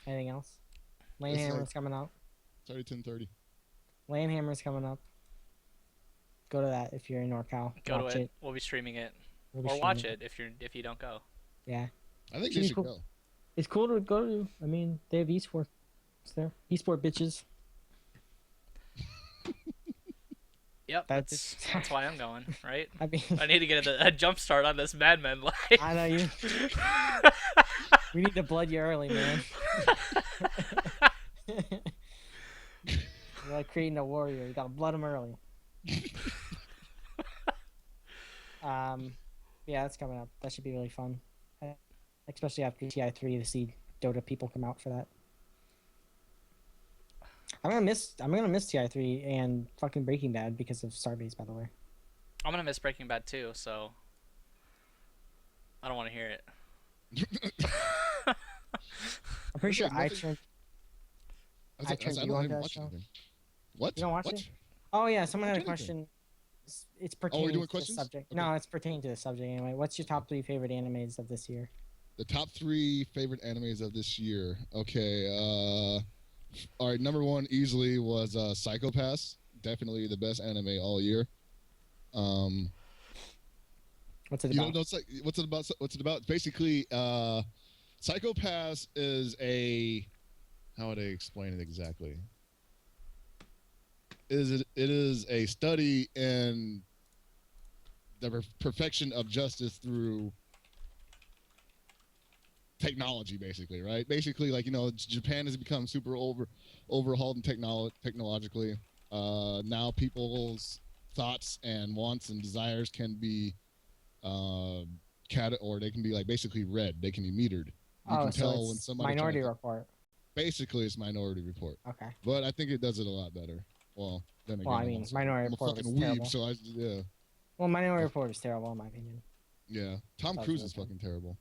Speaker 1: anything else? Lane
Speaker 3: It's
Speaker 1: Hammer's
Speaker 3: like-
Speaker 1: coming out.
Speaker 3: It's already 10:30.
Speaker 1: Lane Hammer's coming up. Go to that if you're in NorCal.
Speaker 7: Go
Speaker 1: Watch
Speaker 7: to it. We'll be streaming it,
Speaker 1: We'll be
Speaker 7: or watch
Speaker 1: streaming
Speaker 7: it if you don't go.
Speaker 1: Yeah,
Speaker 3: I think
Speaker 1: Should
Speaker 3: you
Speaker 1: be
Speaker 3: should
Speaker 1: cool.
Speaker 3: go.
Speaker 1: it's cool to go to. I mean, they have esports there. Esport bitches.
Speaker 7: Yep,
Speaker 1: That's-
Speaker 7: that's why I'm going. Right.
Speaker 1: I mean,
Speaker 7: I need to get a jump start on this Mad Men life.
Speaker 1: I know you. We need to blood you early, man. You're like creating a warrior. You gotta blood him early. Yeah, that's coming up. That should be really fun, especially after TI3 to see Dota people come out for that. I'm gonna miss TI3 and fucking Breaking Bad because of Starbase, by the way.
Speaker 7: I'm gonna miss Breaking Bad too, so I don't want to hear it.
Speaker 1: I'm pretty sure I
Speaker 3: nothing-
Speaker 1: turned.
Speaker 3: I
Speaker 1: turned
Speaker 3: don't
Speaker 1: you on
Speaker 3: even
Speaker 1: that
Speaker 3: watch
Speaker 1: show.
Speaker 3: anything. What?
Speaker 1: You don't watch
Speaker 3: What?
Speaker 1: it? Oh yeah, someone had a
Speaker 3: Watch anything.
Speaker 1: question. It's pertaining
Speaker 3: doing
Speaker 1: to the
Speaker 3: questions?
Speaker 1: subject.
Speaker 3: Okay.
Speaker 1: No, it's pertaining to the subject anyway. What's your top 3 favorite animes of this year?
Speaker 3: The top 3 favorite animes of this year. Okay. All right. Number 1 easily was Psycho Pass. Definitely the best anime all year.
Speaker 1: What's it
Speaker 3: You
Speaker 1: about?
Speaker 3: don't know what's it about? What's it about? Basically, Psycho Pass is a. How would I explain it exactly? It is a study in the perfection of justice through technology, basically, right? Basically, like, Japan has become super overhauled and technologically. Now people's thoughts and wants and desires can be or they can be like basically read. They can be metered. You can
Speaker 1: so
Speaker 3: tell when
Speaker 1: it's
Speaker 3: somebody
Speaker 1: Minority Report.
Speaker 3: Basically, it's Minority Report,
Speaker 1: Okay.
Speaker 3: but I think it does it a lot better. Well, then again,
Speaker 1: Well, I mean, Minority
Speaker 3: I'm a
Speaker 1: Report
Speaker 3: fucking
Speaker 1: was
Speaker 3: weeb,
Speaker 1: terrible.
Speaker 3: so yeah.
Speaker 1: Well, Minority Report is terrible in my opinion.
Speaker 3: Yeah, Tom
Speaker 1: Sounds
Speaker 3: Cruise
Speaker 1: really
Speaker 3: is
Speaker 1: fun.
Speaker 3: fucking terrible.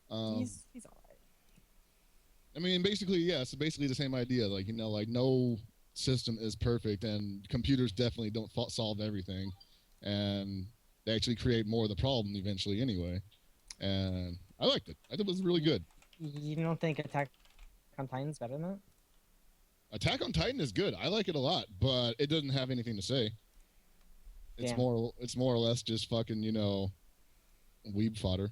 Speaker 1: He's alright.
Speaker 3: I mean, basically, yeah, it's basically the same idea. Like, like no system is perfect, and computers definitely don't solve everything, and they actually create more of the problem eventually anyway. And I liked it. I thought it was really good.
Speaker 1: You don't think Attack on Titan's better than that?
Speaker 3: Attack on Titan is good. I like it a lot, but it doesn't have anything to say. It's
Speaker 1: Damn.
Speaker 3: more or less just fucking, weeb fodder.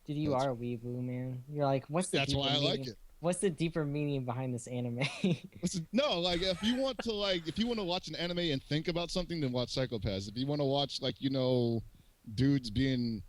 Speaker 1: Dude, you
Speaker 3: That's-
Speaker 1: are a weeboo, man. You're like, what's the
Speaker 3: That's
Speaker 1: deeper
Speaker 3: why I like
Speaker 1: meaning?
Speaker 3: it.
Speaker 1: What's the deeper meaning behind this anime?
Speaker 3: No, like if you want to watch an anime and think about something, then watch Psychopaths. If you want to watch dudes being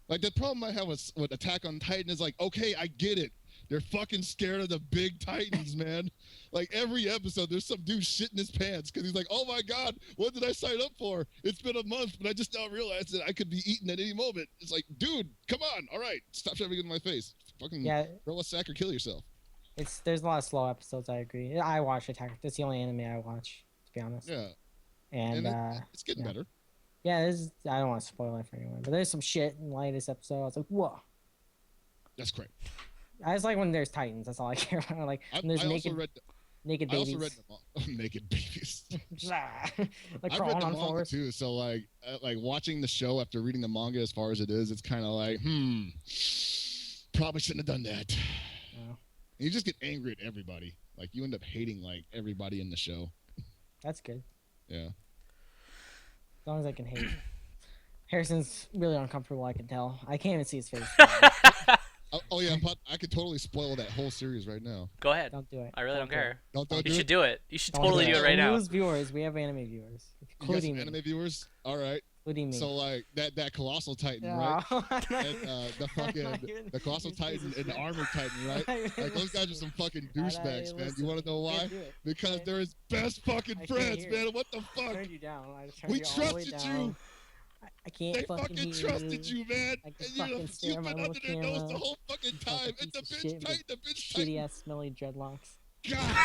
Speaker 3: like, the problem I have with Attack on Titan is like, okay, I get it. They're fucking scared of the big titans, man. Like every episode, there's some dude shitting his pants because he's like, "Oh my god, what did I sign up for? It's been a month, but I just now realized that I could be eaten at any moment." It's like, dude, come on, all right, stop shoving it in my face. Fucking throw a sack or kill yourself.
Speaker 1: There's a lot of slow episodes. I agree. I watch Attack. That's the only anime I watch, to be honest.
Speaker 3: Yeah,
Speaker 1: And
Speaker 3: it's getting better.
Speaker 1: Yeah, I don't want to spoil it for anyone, but there's some shit in the latest episode. I was like, whoa.
Speaker 3: That's great.
Speaker 1: I just like when there's titans. That's all I care about. Like when there's naked babies.
Speaker 3: I also read naked babies.
Speaker 1: Like
Speaker 3: I
Speaker 1: crawling
Speaker 3: read the
Speaker 1: on
Speaker 3: manga
Speaker 1: floors.
Speaker 3: too, so like watching the show after reading the manga as far as it is, it's kind of like, probably shouldn't have done that.
Speaker 1: Oh.
Speaker 3: You just get angry at everybody. Like you end up hating like everybody in the show.
Speaker 1: That's good.
Speaker 3: Yeah.
Speaker 1: As long as I can hate. Harrison's really uncomfortable. I can tell. I can't even see his face.
Speaker 3: Oh yeah, I could totally spoil that whole series right now.
Speaker 7: Go ahead.
Speaker 1: Don't do it.
Speaker 7: I really don't care.
Speaker 3: Don't
Speaker 7: You
Speaker 3: do
Speaker 7: should
Speaker 3: it.
Speaker 7: do it. You should
Speaker 1: Don't
Speaker 7: totally
Speaker 1: do
Speaker 7: do it right now.
Speaker 1: Lose viewers. We have anime viewers,
Speaker 3: You got
Speaker 1: including
Speaker 3: some
Speaker 1: me.
Speaker 3: anime viewers. All right.
Speaker 1: What do you mean?
Speaker 3: So like that colossal titan, right? And the colossal titan and the armored titan, right? Like those guys are some fucking douchebags, man. You want to know why? Because they're his best fucking friends, man. What the fuck?
Speaker 1: I turned you down.
Speaker 3: We trusted you.
Speaker 1: I can't
Speaker 3: They
Speaker 1: fucking
Speaker 3: trusted you, man.
Speaker 1: I can
Speaker 3: And
Speaker 1: fucking stare
Speaker 3: you've
Speaker 1: at my
Speaker 3: been under
Speaker 1: little
Speaker 3: their nose the
Speaker 1: camera.
Speaker 3: whole fucking time.
Speaker 1: Like a
Speaker 3: It's a
Speaker 1: piece of
Speaker 3: bitch
Speaker 1: shit
Speaker 3: titan,
Speaker 1: with
Speaker 3: the bitch
Speaker 1: shitty
Speaker 3: titan.
Speaker 1: ass smelly dreadlocks.
Speaker 3: God.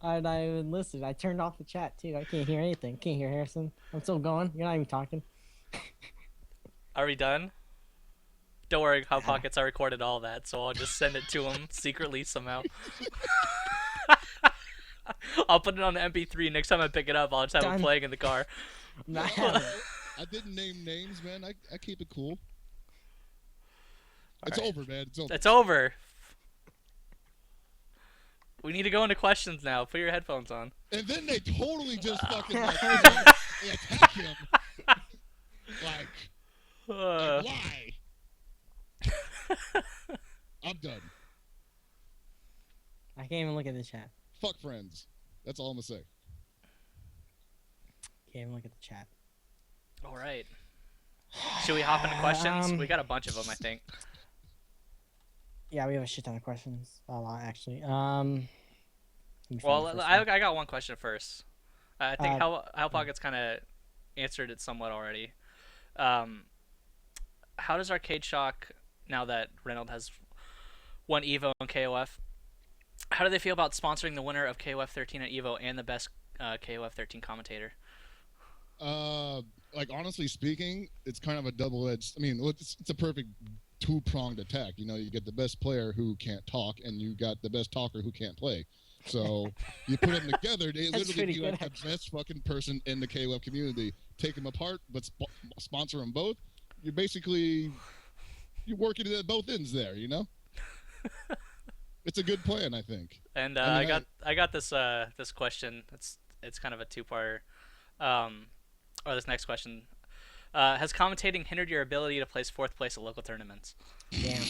Speaker 1: And I even listened. I turned off the chat too. I can't hear anything. Can't hear Harrison. I'm still going. You're not even talking.
Speaker 7: Are we done? Don't worry, Hellpockets. I recorded all that, so I'll just send it to him secretly somehow. I'll put it on the MP3. Next time I pick it up, I'll just have it playing in the car.
Speaker 3: I didn't name names, man. I keep it cool. It's over, man. It's over.
Speaker 7: It's over. We need to go into questions now. Put your headphones on.
Speaker 3: And then they totally just fucking like they attack him. Like why? I'm done.
Speaker 1: I can't even look at the chat.
Speaker 3: Fuck friends. That's all I'm gonna say.
Speaker 1: Can't even look at the chat.
Speaker 7: All right. Should we hop into questions? We got a bunch of them, I think.
Speaker 1: Yeah, we have a shit ton of questions. A lot, actually.
Speaker 7: Well, I got one question first. I think Hellpockets kind of answered it somewhat already. How does Arcade Shock, now that Reynolds has won EVO and KOF, how do they feel about sponsoring the winner of KOF 13 at EVO and the best KOF 13 commentator?
Speaker 3: Like honestly speaking, it's kind of a double-edged. I mean, it's a perfect two-pronged attack. You know, you get the best player who can't talk, and you got the best talker who can't play. So you put them together, they literally be like the best fucking person in the KOF community. Take them apart, but sponsor them both. You're working at both ends there. You know. It's a good plan, I think.
Speaker 7: And I got this this question. It's kind of a two-parter. Or this next question. Has commentating hindered your ability to place 4th place at local tournaments?
Speaker 1: Damn.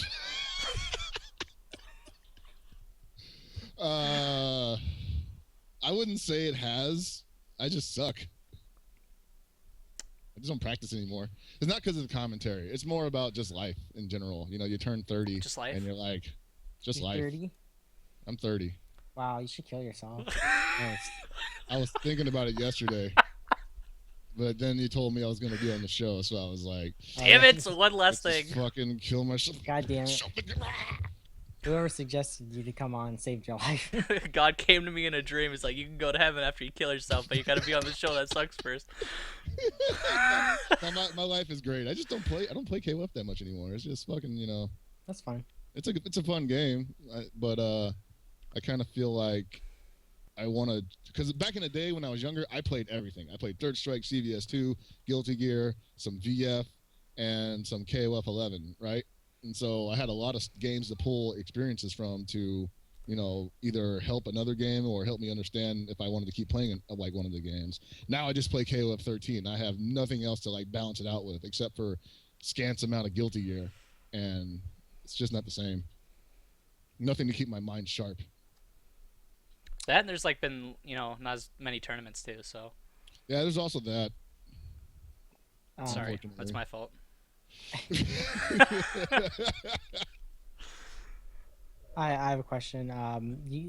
Speaker 3: I wouldn't say it has. I just suck. I just don't practice anymore. It's not because of the commentary. It's more about just life in general. You know, you turn 30.
Speaker 7: Just life?
Speaker 3: And you're like, just
Speaker 1: You're
Speaker 3: life.
Speaker 1: 30?
Speaker 3: I'm 30.
Speaker 1: Wow, you should kill yourself.
Speaker 3: I was thinking about it yesterday. But then you told me I was going to be on the show, so I was like...
Speaker 7: Damn it, so one less thing.
Speaker 3: Fucking kill myself.
Speaker 1: God damn it. Whoever suggested you to come on saved your life.
Speaker 7: God came to me in a dream. He's like, you can go to heaven after you kill yourself, but you gotta be on the show that sucks first.
Speaker 3: My life is great. I just don't play KOF that much anymore. It's just fucking, you know...
Speaker 1: That's fine.
Speaker 3: It's a fun game, but I kind of feel like I want to, because back in the day when I was younger, I played everything. I played Third Strike, CVS2, Guilty Gear, some VF, and some KOF 11, right? And so I had a lot of games to pull experiences from to, you know, either help another game or help me understand if I wanted to keep playing like one of the games. Now I just play KOF 13. I have nothing else to like balance it out with except for scant amount of Guilty Gear, and it's just not the same. Nothing to keep my mind sharp.
Speaker 7: That and there's like been, you know, not as many tournaments too, so.
Speaker 3: Yeah, there's also that.
Speaker 7: Sorry, that's my fault.
Speaker 1: I have a question.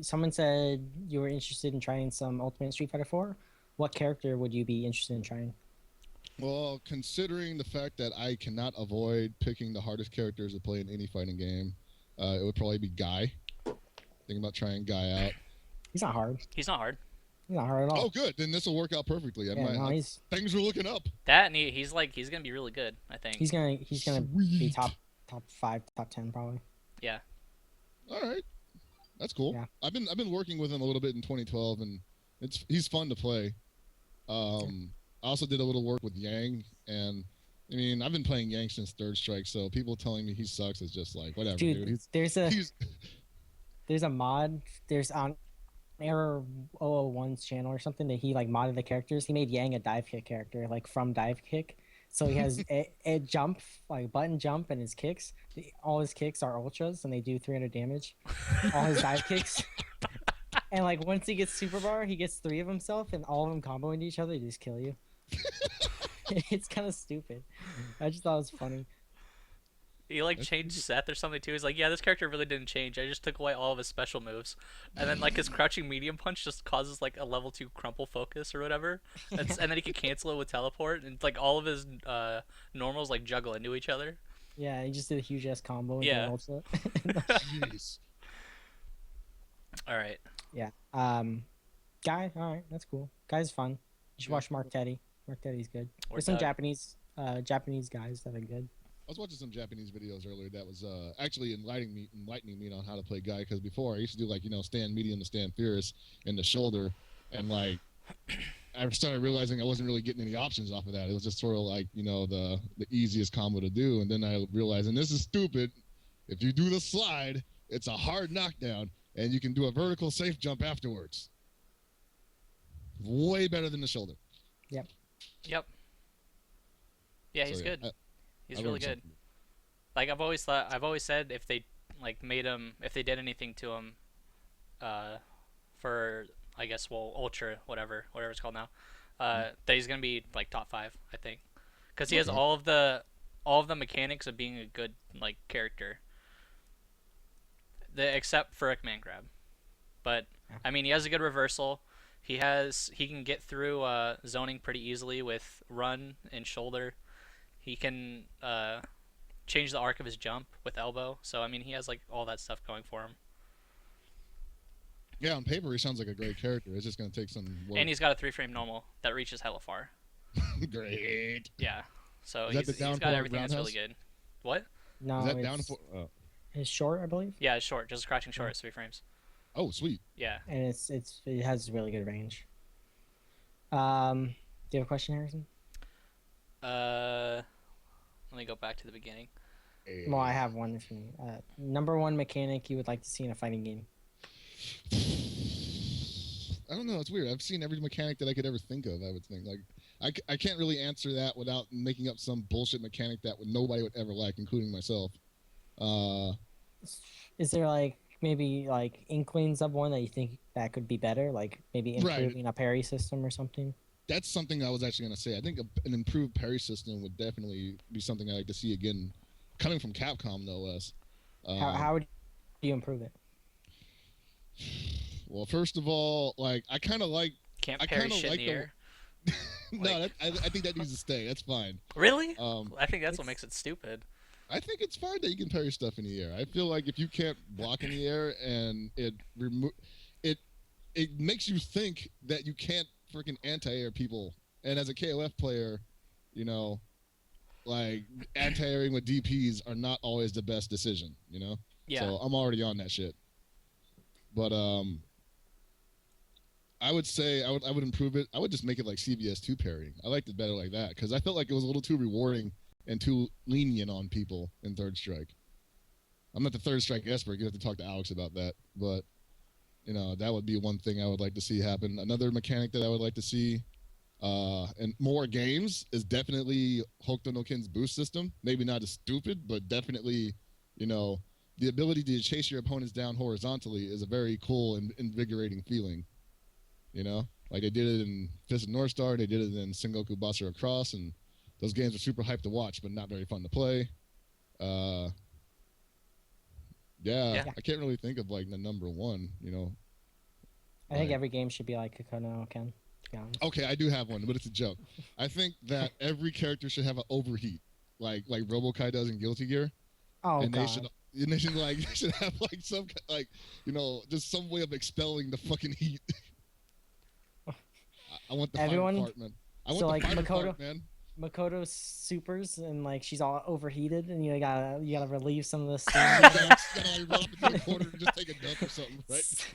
Speaker 1: Someone said you were interested in trying some Ultimate Street Fighter 4. What character would you be interested in trying?
Speaker 3: Well, considering the fact that I cannot avoid picking the hardest characters to play in any fighting game, it would probably be Guy. Thinking about trying Guy out.
Speaker 1: He's not hard.
Speaker 7: He's not hard.
Speaker 1: He's not hard at all.
Speaker 3: Oh, good. Then this will work out perfectly. Things are looking up.
Speaker 7: That and he's gonna be really good. I think
Speaker 1: he's gonna be top 5, top 10 probably.
Speaker 7: Yeah.
Speaker 3: All right, that's cool. Yeah. I've been working with him a little bit in 2012, and he's fun to play. I also did a little work with Yang, and I mean I've been playing Yang since Third Strike, so people telling me he sucks is just like whatever, dude.
Speaker 1: There's a mod. There's on Error 001's channel or something that he like modded the characters. He made Yang a dive kick character, like from dive kick. So he has a jump, like button jump, and his kicks. All his kicks are ultras, and they do 300 damage. All his dive kicks. And like once he gets super bar, he gets 3 of himself, and all of them combo into each other to just kill you. It's kind of stupid. I just thought it was funny.
Speaker 7: He like changed Seth or something too. He's like, yeah, this character really didn't change. I just took away all of his special moves, and then like his crouching medium punch just causes like a level 2 crumple focus or whatever, and then he can cancel it with teleport, and like all of his normals like juggle into each other.
Speaker 1: Yeah, he just did a huge ass combo.
Speaker 7: Yeah.
Speaker 3: Jeez.
Speaker 7: All right.
Speaker 1: Yeah. Guy. All right, that's cool. Guy's fun. You should watch Mark Teddy. Mark Teddy's good. There's some Japanese guys that are good.
Speaker 3: I was watching some Japanese videos earlier that was actually enlightening me on how to play Guy, because before I used to do like, stand medium to stand fierce in the shoulder, and like I started realizing I wasn't really getting any options off of that. It was just sort of like, the easiest combo to do, and then I realized, and this is stupid, if you do the slide, it's a hard knockdown, and you can do a vertical safe jump afterwards. Way better than the shoulder.
Speaker 1: Yep.
Speaker 7: Yeah, he's good. He's really good.
Speaker 3: Something.
Speaker 7: Like I've always said, if they like if they did anything to him, for I guess ultra whatever it's called now, that he's gonna be like top 5, I think, because he has all of the mechanics of being a good like character. Except for a command grab, but I mean he has a good reversal. He can get through zoning pretty easily with run and shoulder. He can change the arc of his jump with elbow. So, I mean, he has, like, all that stuff going for him.
Speaker 3: Yeah, on paper, he sounds like a great character. It's just going to take some work.
Speaker 7: And he's got a 3-frame normal that reaches hella far.
Speaker 3: Great.
Speaker 7: Yeah. So,
Speaker 3: he's
Speaker 7: got everything that's really good. What?
Speaker 1: No,
Speaker 3: Is that down for...
Speaker 1: It's short, I believe.
Speaker 7: Yeah, it's short. Just crouching short. It's 3 frames.
Speaker 3: Oh, sweet.
Speaker 7: Yeah.
Speaker 1: And it has really good range. Do you have a question, Harrison?
Speaker 7: Let me go back to the beginning.
Speaker 1: Well, I have one. If you number 1 mechanic you would like to see in a fighting game.
Speaker 3: I don't know. It's weird. I've seen every mechanic that I could ever think of, I would think. Like, I can't really answer that without making up some bullshit mechanic that nobody would ever like, including myself.
Speaker 1: Is there, like, maybe, like, inklings of one that you think that could be better? Like, maybe improving a parry system or something?
Speaker 3: That's something I was actually going to say. I think an improved parry system would definitely be something I'd like to see again, coming from Capcom, no less.
Speaker 1: How would you improve it?
Speaker 3: Well, first of all, like, I kind of like...
Speaker 7: Can't parry shit in the air?
Speaker 3: No, I think that needs to stay. That's fine.
Speaker 7: Really? I think that's what makes it stupid.
Speaker 3: I think it's fine that you can parry stuff in the air. I feel like if you can't block in the air and it makes you think that you can't freaking anti-air people. And as a KOF player, like, anti-airing with DPs are not always the best decision, Yeah. So I'm already on that shit. But I would say I would improve it. I would just make it like CBS 2 parrying. I liked it better like that because I felt like it was a little too rewarding and too lenient on people in Third Strike. I'm not the Third Strike expert. You have to talk to Alex about that. But, that would be one thing I would like to see happen. Another mechanic that I would like to see in more games is definitely Hokuto no Ken's boost system. Maybe not as stupid, but definitely, the ability to chase your opponents down horizontally is a very cool and invigorating feeling. Like they did it in Fist of North Star, they did it in Sengoku Basara Cross, and those games are super hyped to watch, but not very fun to play. Yeah, I can't really think of like the number 1,
Speaker 1: I think every game should be like Hokuto no Ken, to be honest.
Speaker 3: Okay, I do have one, but it's a joke. I think that every character should have an overheat, like RoboKai does in Guilty Gear.
Speaker 1: Oh,
Speaker 3: and
Speaker 1: God.
Speaker 3: they should have like some like just some way of expelling the fucking heat. I want the final part, man. I want the final part, man.
Speaker 1: Makoto supers and like she's all overheated and you gotta relieve some of the steam.
Speaker 3: You gotta like, run up into the corner and just take a dump or something, right?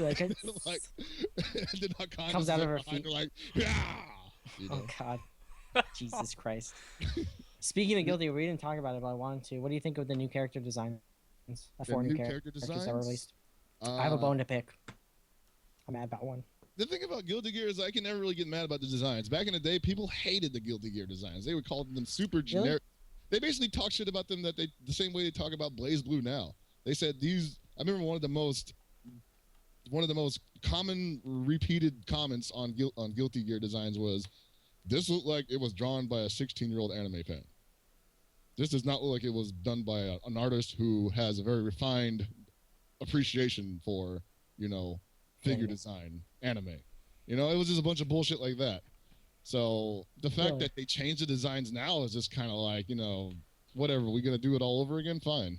Speaker 1: Like,
Speaker 3: and then Hakana's
Speaker 1: comes out of her
Speaker 3: behind
Speaker 1: feet.
Speaker 3: her like, yeah.
Speaker 1: Oh God, Jesus Christ! Speaking of Guilty, we didn't talk about it, but I wanted to. What do you think of the new character designs?
Speaker 3: The new character designs
Speaker 1: that were released. I have a bone to pick. I'm mad about one.
Speaker 3: The thing about Guilty Gear is I can never really get mad about the designs. Back in the day, people hated the Guilty Gear designs. They would call them super generic. Really? They basically talk shit about them the same way they talk about Blaze Blue now. They said these. I remember one of the most common repeated comments on Guilty Gear designs was, This looked like it was drawn by a 16-year-old anime fan. This does not look like it was done by an artist who has a very refined appreciation for, figure design, anime. It was just a bunch of bullshit like that. So the fact that they changed the designs now is just kind of like, whatever. We're gonna do it all over again. Fine.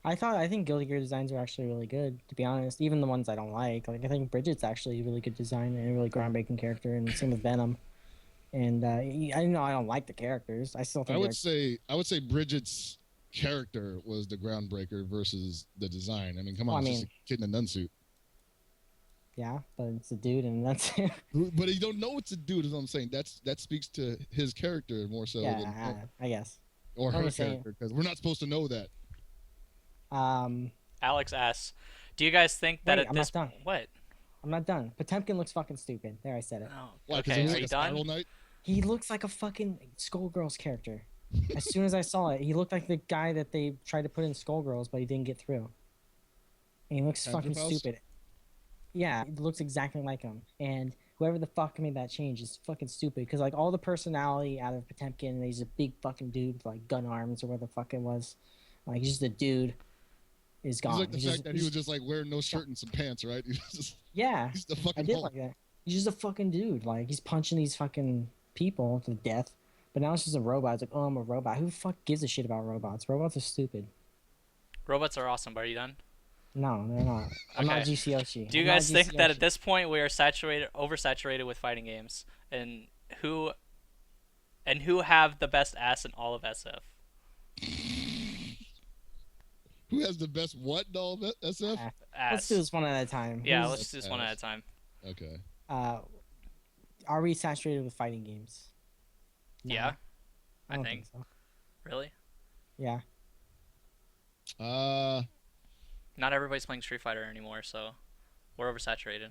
Speaker 1: I think Guilty Gear designs are actually really good, to be honest. Even the ones I don't like. Like I think Bridget's actually a really good design and a really groundbreaking character, and same with Venom. And I know I don't like the characters. I still think
Speaker 3: I would say Bridget's character was the groundbreaker versus the design. I mean, come on, it's just a kid in a nun suit.
Speaker 1: Yeah, but it's a dude and that's it.
Speaker 3: But you don't know it's a dude, is what I'm saying. That speaks to his character more so than
Speaker 1: I guess.
Speaker 3: Or her character, because we're not supposed to know that.
Speaker 7: Alex asks, do you guys think that
Speaker 1: Wait,
Speaker 7: at this
Speaker 1: done.
Speaker 7: What?
Speaker 1: I'm not done. Potemkin looks fucking stupid. There, I said it.
Speaker 7: Oh, okay, are you done?
Speaker 1: He looks like a fucking Skullgirls character. As soon as I saw it, he looked like the guy that they tried to put in Skullgirls, but he didn't get through. And he looks fucking stupid. Yeah, it looks exactly like him. And whoever the fuck made that change is fucking stupid. Because, like, all the personality out of Potemkin, he's a big fucking dude with, like, gun arms or whatever the fuck it was. Like, he's just a dude. Is gone.
Speaker 3: He's like the fact that he was just, like, wearing no shirt and some pants, right? He was just,
Speaker 1: yeah.
Speaker 3: He's the fucking
Speaker 1: I did
Speaker 3: Hulk.
Speaker 1: like that. He's just a fucking dude. Like, he's punching these fucking people to death. But now it's just a robot. It's like, oh, I'm a robot. Who the fuck gives a shit about robots? Robots are stupid.
Speaker 7: Robots are awesome, but are you done?
Speaker 1: No, they're not. I'm not GCOshi.
Speaker 7: Do you guys think that at this point we are oversaturated with fighting games? And who have the best ass in all of SF?
Speaker 3: Who has the best what in all of SF?
Speaker 7: Ass.
Speaker 1: Let's do this one at a time.
Speaker 7: Yeah, let's do this one at a time.
Speaker 3: Okay.
Speaker 1: Are we saturated with fighting games? No.
Speaker 7: Yeah.
Speaker 1: I don't think so.
Speaker 7: Really?
Speaker 1: Yeah.
Speaker 7: Not everybody's playing Street Fighter anymore, so we're oversaturated.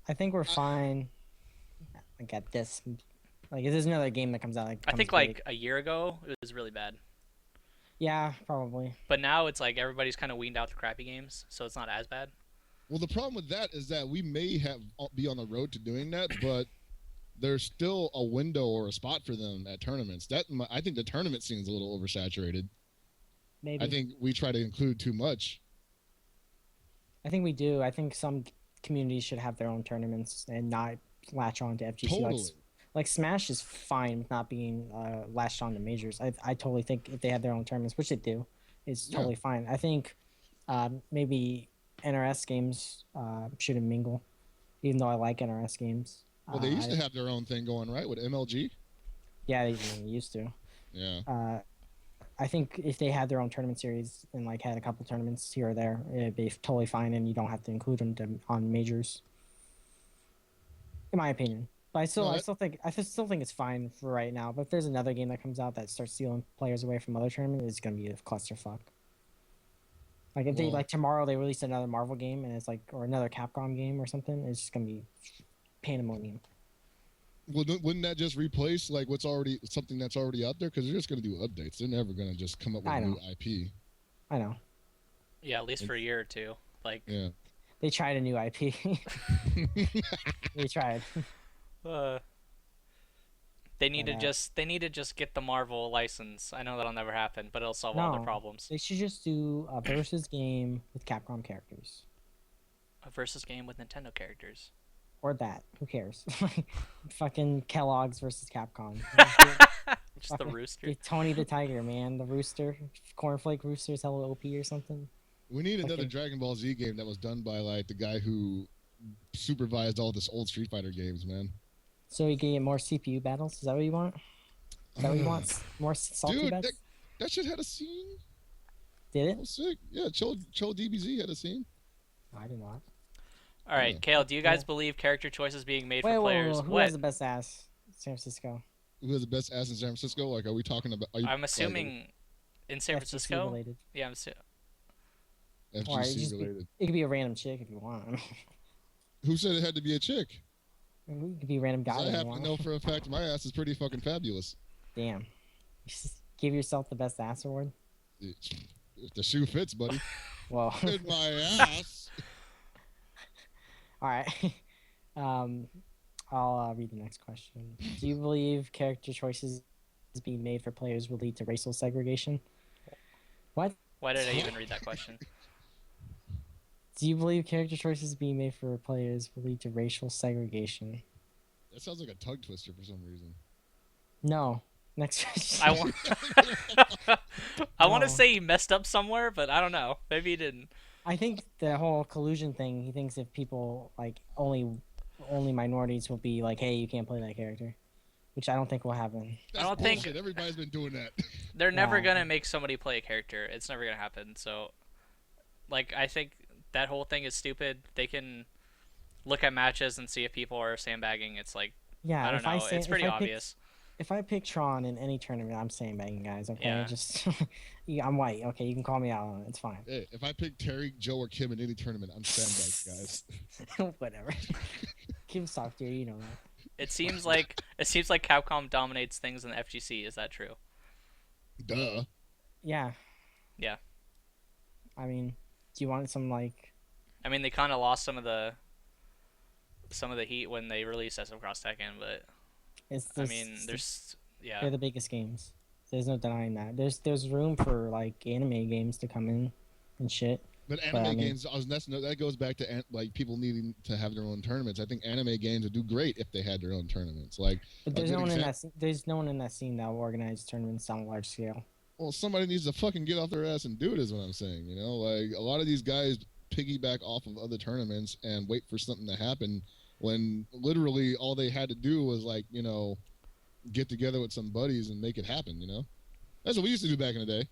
Speaker 1: I think we're fine. Like at this, like if there's another game that comes out, like
Speaker 7: I think like a year ago it was really bad.
Speaker 1: Yeah, probably.
Speaker 7: But now it's like everybody's kind of weaned out the crappy games, so it's not as bad.
Speaker 3: Well, the problem with that is that we may be on the road to doing that, but there's still a window or a spot for them at tournaments. I think the tournament scene is a little oversaturated.
Speaker 1: Maybe.
Speaker 3: I think we try to include too much.
Speaker 1: I think we do. I think some communities should have their own tournaments and not latch on to FGC.
Speaker 3: Totally.
Speaker 1: Like Smash is fine with not being latched on to majors. I totally think if they have their own tournaments, which they do, it's totally fine. I think maybe NRS games shouldn't mingle, even though I like NRS games.
Speaker 3: Well, they used to have their own thing going, right, with MLG?
Speaker 1: Yeah, they used to.
Speaker 3: Yeah.
Speaker 1: I think if they had their own tournament series and like had a couple tournaments here or there, it'd be totally fine, and you don't have to include them on majors. In my opinion, but I still think it's fine for right now. But if there's another game that comes out that starts stealing players away from other tournaments, it's gonna be a clusterfuck. Like if they tomorrow they release another Marvel game and it's like, or another Capcom game or something, it's just gonna be pandemonium.
Speaker 3: Well, wouldn't that just replace like something that's already out there? Because they're just going to do updates. They're never going to just come up with a new IP.
Speaker 1: I know.
Speaker 7: Yeah, at least for a year or two. Like.
Speaker 1: Yeah. They tried a new IP. They tried.
Speaker 7: They need to just get the Marvel license. I know that'll never happen, but it'll solve all their problems.
Speaker 1: They should just do a versus game with Capcom characters.
Speaker 7: A versus game with Nintendo characters.
Speaker 1: Or that. Who cares? Fucking Kellogg's versus Capcom.
Speaker 7: Just the rooster.
Speaker 1: Tony the Tiger, man. The rooster. Cornflake Rooster is hella OP or something.
Speaker 3: We need another Dragon Ball Z game that was done by like the guy who supervised all this old Street Fighter games, man. So
Speaker 1: you can get more CPU battles? Is that what you want? Is that what you want? More salty battles?
Speaker 3: That shit had a scene.
Speaker 1: Did it?
Speaker 3: Oh, sick. Yeah, Cho DBZ had a scene.
Speaker 1: I did not.
Speaker 7: All right, Kale, do you guys believe character choices being made for players?
Speaker 1: Who has the best ass? San Francisco.
Speaker 3: Who has the best ass in San Francisco? Like, are we talking about?
Speaker 7: I'm assuming in San Francisco.
Speaker 1: Related.
Speaker 7: Yeah, I'm assuming.
Speaker 3: FGC related.
Speaker 1: It could be a random chick if you want.
Speaker 3: Who said it had to be a chick?
Speaker 1: It could be a random guy.
Speaker 3: I happen to know for a fact my ass is pretty fucking fabulous.
Speaker 1: Damn. Just give yourself the best ass award.
Speaker 3: If the shoe fits, buddy.
Speaker 1: Well.
Speaker 3: In my ass.
Speaker 1: All right. um, I'll read the next question. Do you believe character choices being made for players will lead to racial segregation? What?
Speaker 7: Why did I even read that question?
Speaker 1: Do you believe character choices being made for players will lead to racial segregation?
Speaker 3: That sounds like a tongue twister for some reason.
Speaker 1: No. Next question.
Speaker 7: I want to
Speaker 1: No.
Speaker 7: say he messed up somewhere, but I don't know. Maybe he didn't.
Speaker 1: I think the whole collusion thing, he thinks if people like only minorities will be like, hey, you can't play that character, which I don't think will happen.
Speaker 3: That's
Speaker 7: I don't think-
Speaker 3: bullshit. Everybody's been doing that.
Speaker 7: They're never
Speaker 1: Yeah.
Speaker 7: gonna make somebody play a character. It's never gonna happen. So, like, I think that whole thing is stupid. They can look at matches and see if people are sandbagging. It's like,
Speaker 1: Yeah,
Speaker 7: I don't
Speaker 1: if
Speaker 7: know.
Speaker 1: say,
Speaker 7: It's pretty obvious.
Speaker 1: If I pick Tron in any tournament, I'm sandbagging, guys. Okay,
Speaker 7: Yeah.
Speaker 1: just yeah, I'm white. Okay, you can call me out on it. It's fine.
Speaker 3: Hey, if I pick Terry, Joe, or Kim in any tournament, I'm sandbagging, guys.
Speaker 1: Whatever. Kim soft tier, you know that.
Speaker 7: It seems like Capcom dominates things in the FGC. Is that true?
Speaker 3: Duh.
Speaker 1: Yeah.
Speaker 7: Yeah.
Speaker 1: I mean, do you want some like?
Speaker 7: I mean, they kind of lost some of the heat when they released SM Cross Tekken, but I mean,
Speaker 1: they're the biggest games. There's no denying that. There's room for like anime games to come in and shit.
Speaker 3: But anime games, that goes back to like people needing to have their own tournaments. I think anime games would do great if they had their own tournaments. Like,
Speaker 1: but there's no one in that scene that will organize tournaments on a large scale.
Speaker 3: Well, somebody needs to fucking get off their ass and do it. Is what I'm saying. You know, like a lot of these guys piggyback off of other tournaments and wait for something to happen when literally all they had to do was like, you know, get together with some buddies and make it happen. You know, that's what we used to do back in the day.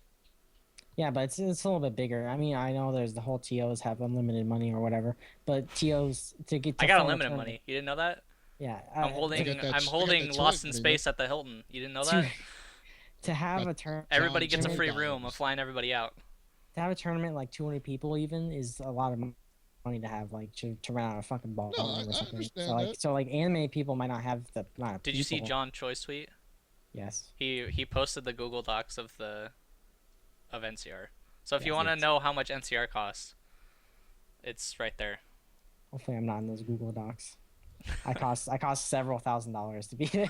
Speaker 1: Yeah, but it's a little bit bigger. I mean, I know there's the whole TOs have unlimited money or whatever, but TOs to get to
Speaker 7: I got
Speaker 1: form a
Speaker 7: unlimited
Speaker 1: tournament-
Speaker 7: money. You didn't know that?
Speaker 1: Yeah,
Speaker 7: I'm holding Lost in Space at the Hilton. You didn't know that?
Speaker 1: to have a turn.
Speaker 7: Everybody gets a free
Speaker 3: $200.
Speaker 7: room. I'm flying everybody out.
Speaker 1: To have a tournament like 200 people even is a lot of money to have, like to run out a fucking ball.
Speaker 3: No, I
Speaker 1: or something.
Speaker 3: understand
Speaker 1: so like
Speaker 3: that.
Speaker 1: so like anime people might not have the amount of
Speaker 7: Did you see
Speaker 1: people.
Speaker 7: John Choi's tweet?
Speaker 1: Yes.
Speaker 7: He posted the Google Docs of NCR. So if you
Speaker 1: Yes,
Speaker 7: want to
Speaker 1: yes.
Speaker 7: know how much NCR costs, it's right there.
Speaker 1: Hopefully I'm not in those Google Docs. I cost several $1,000s to be there.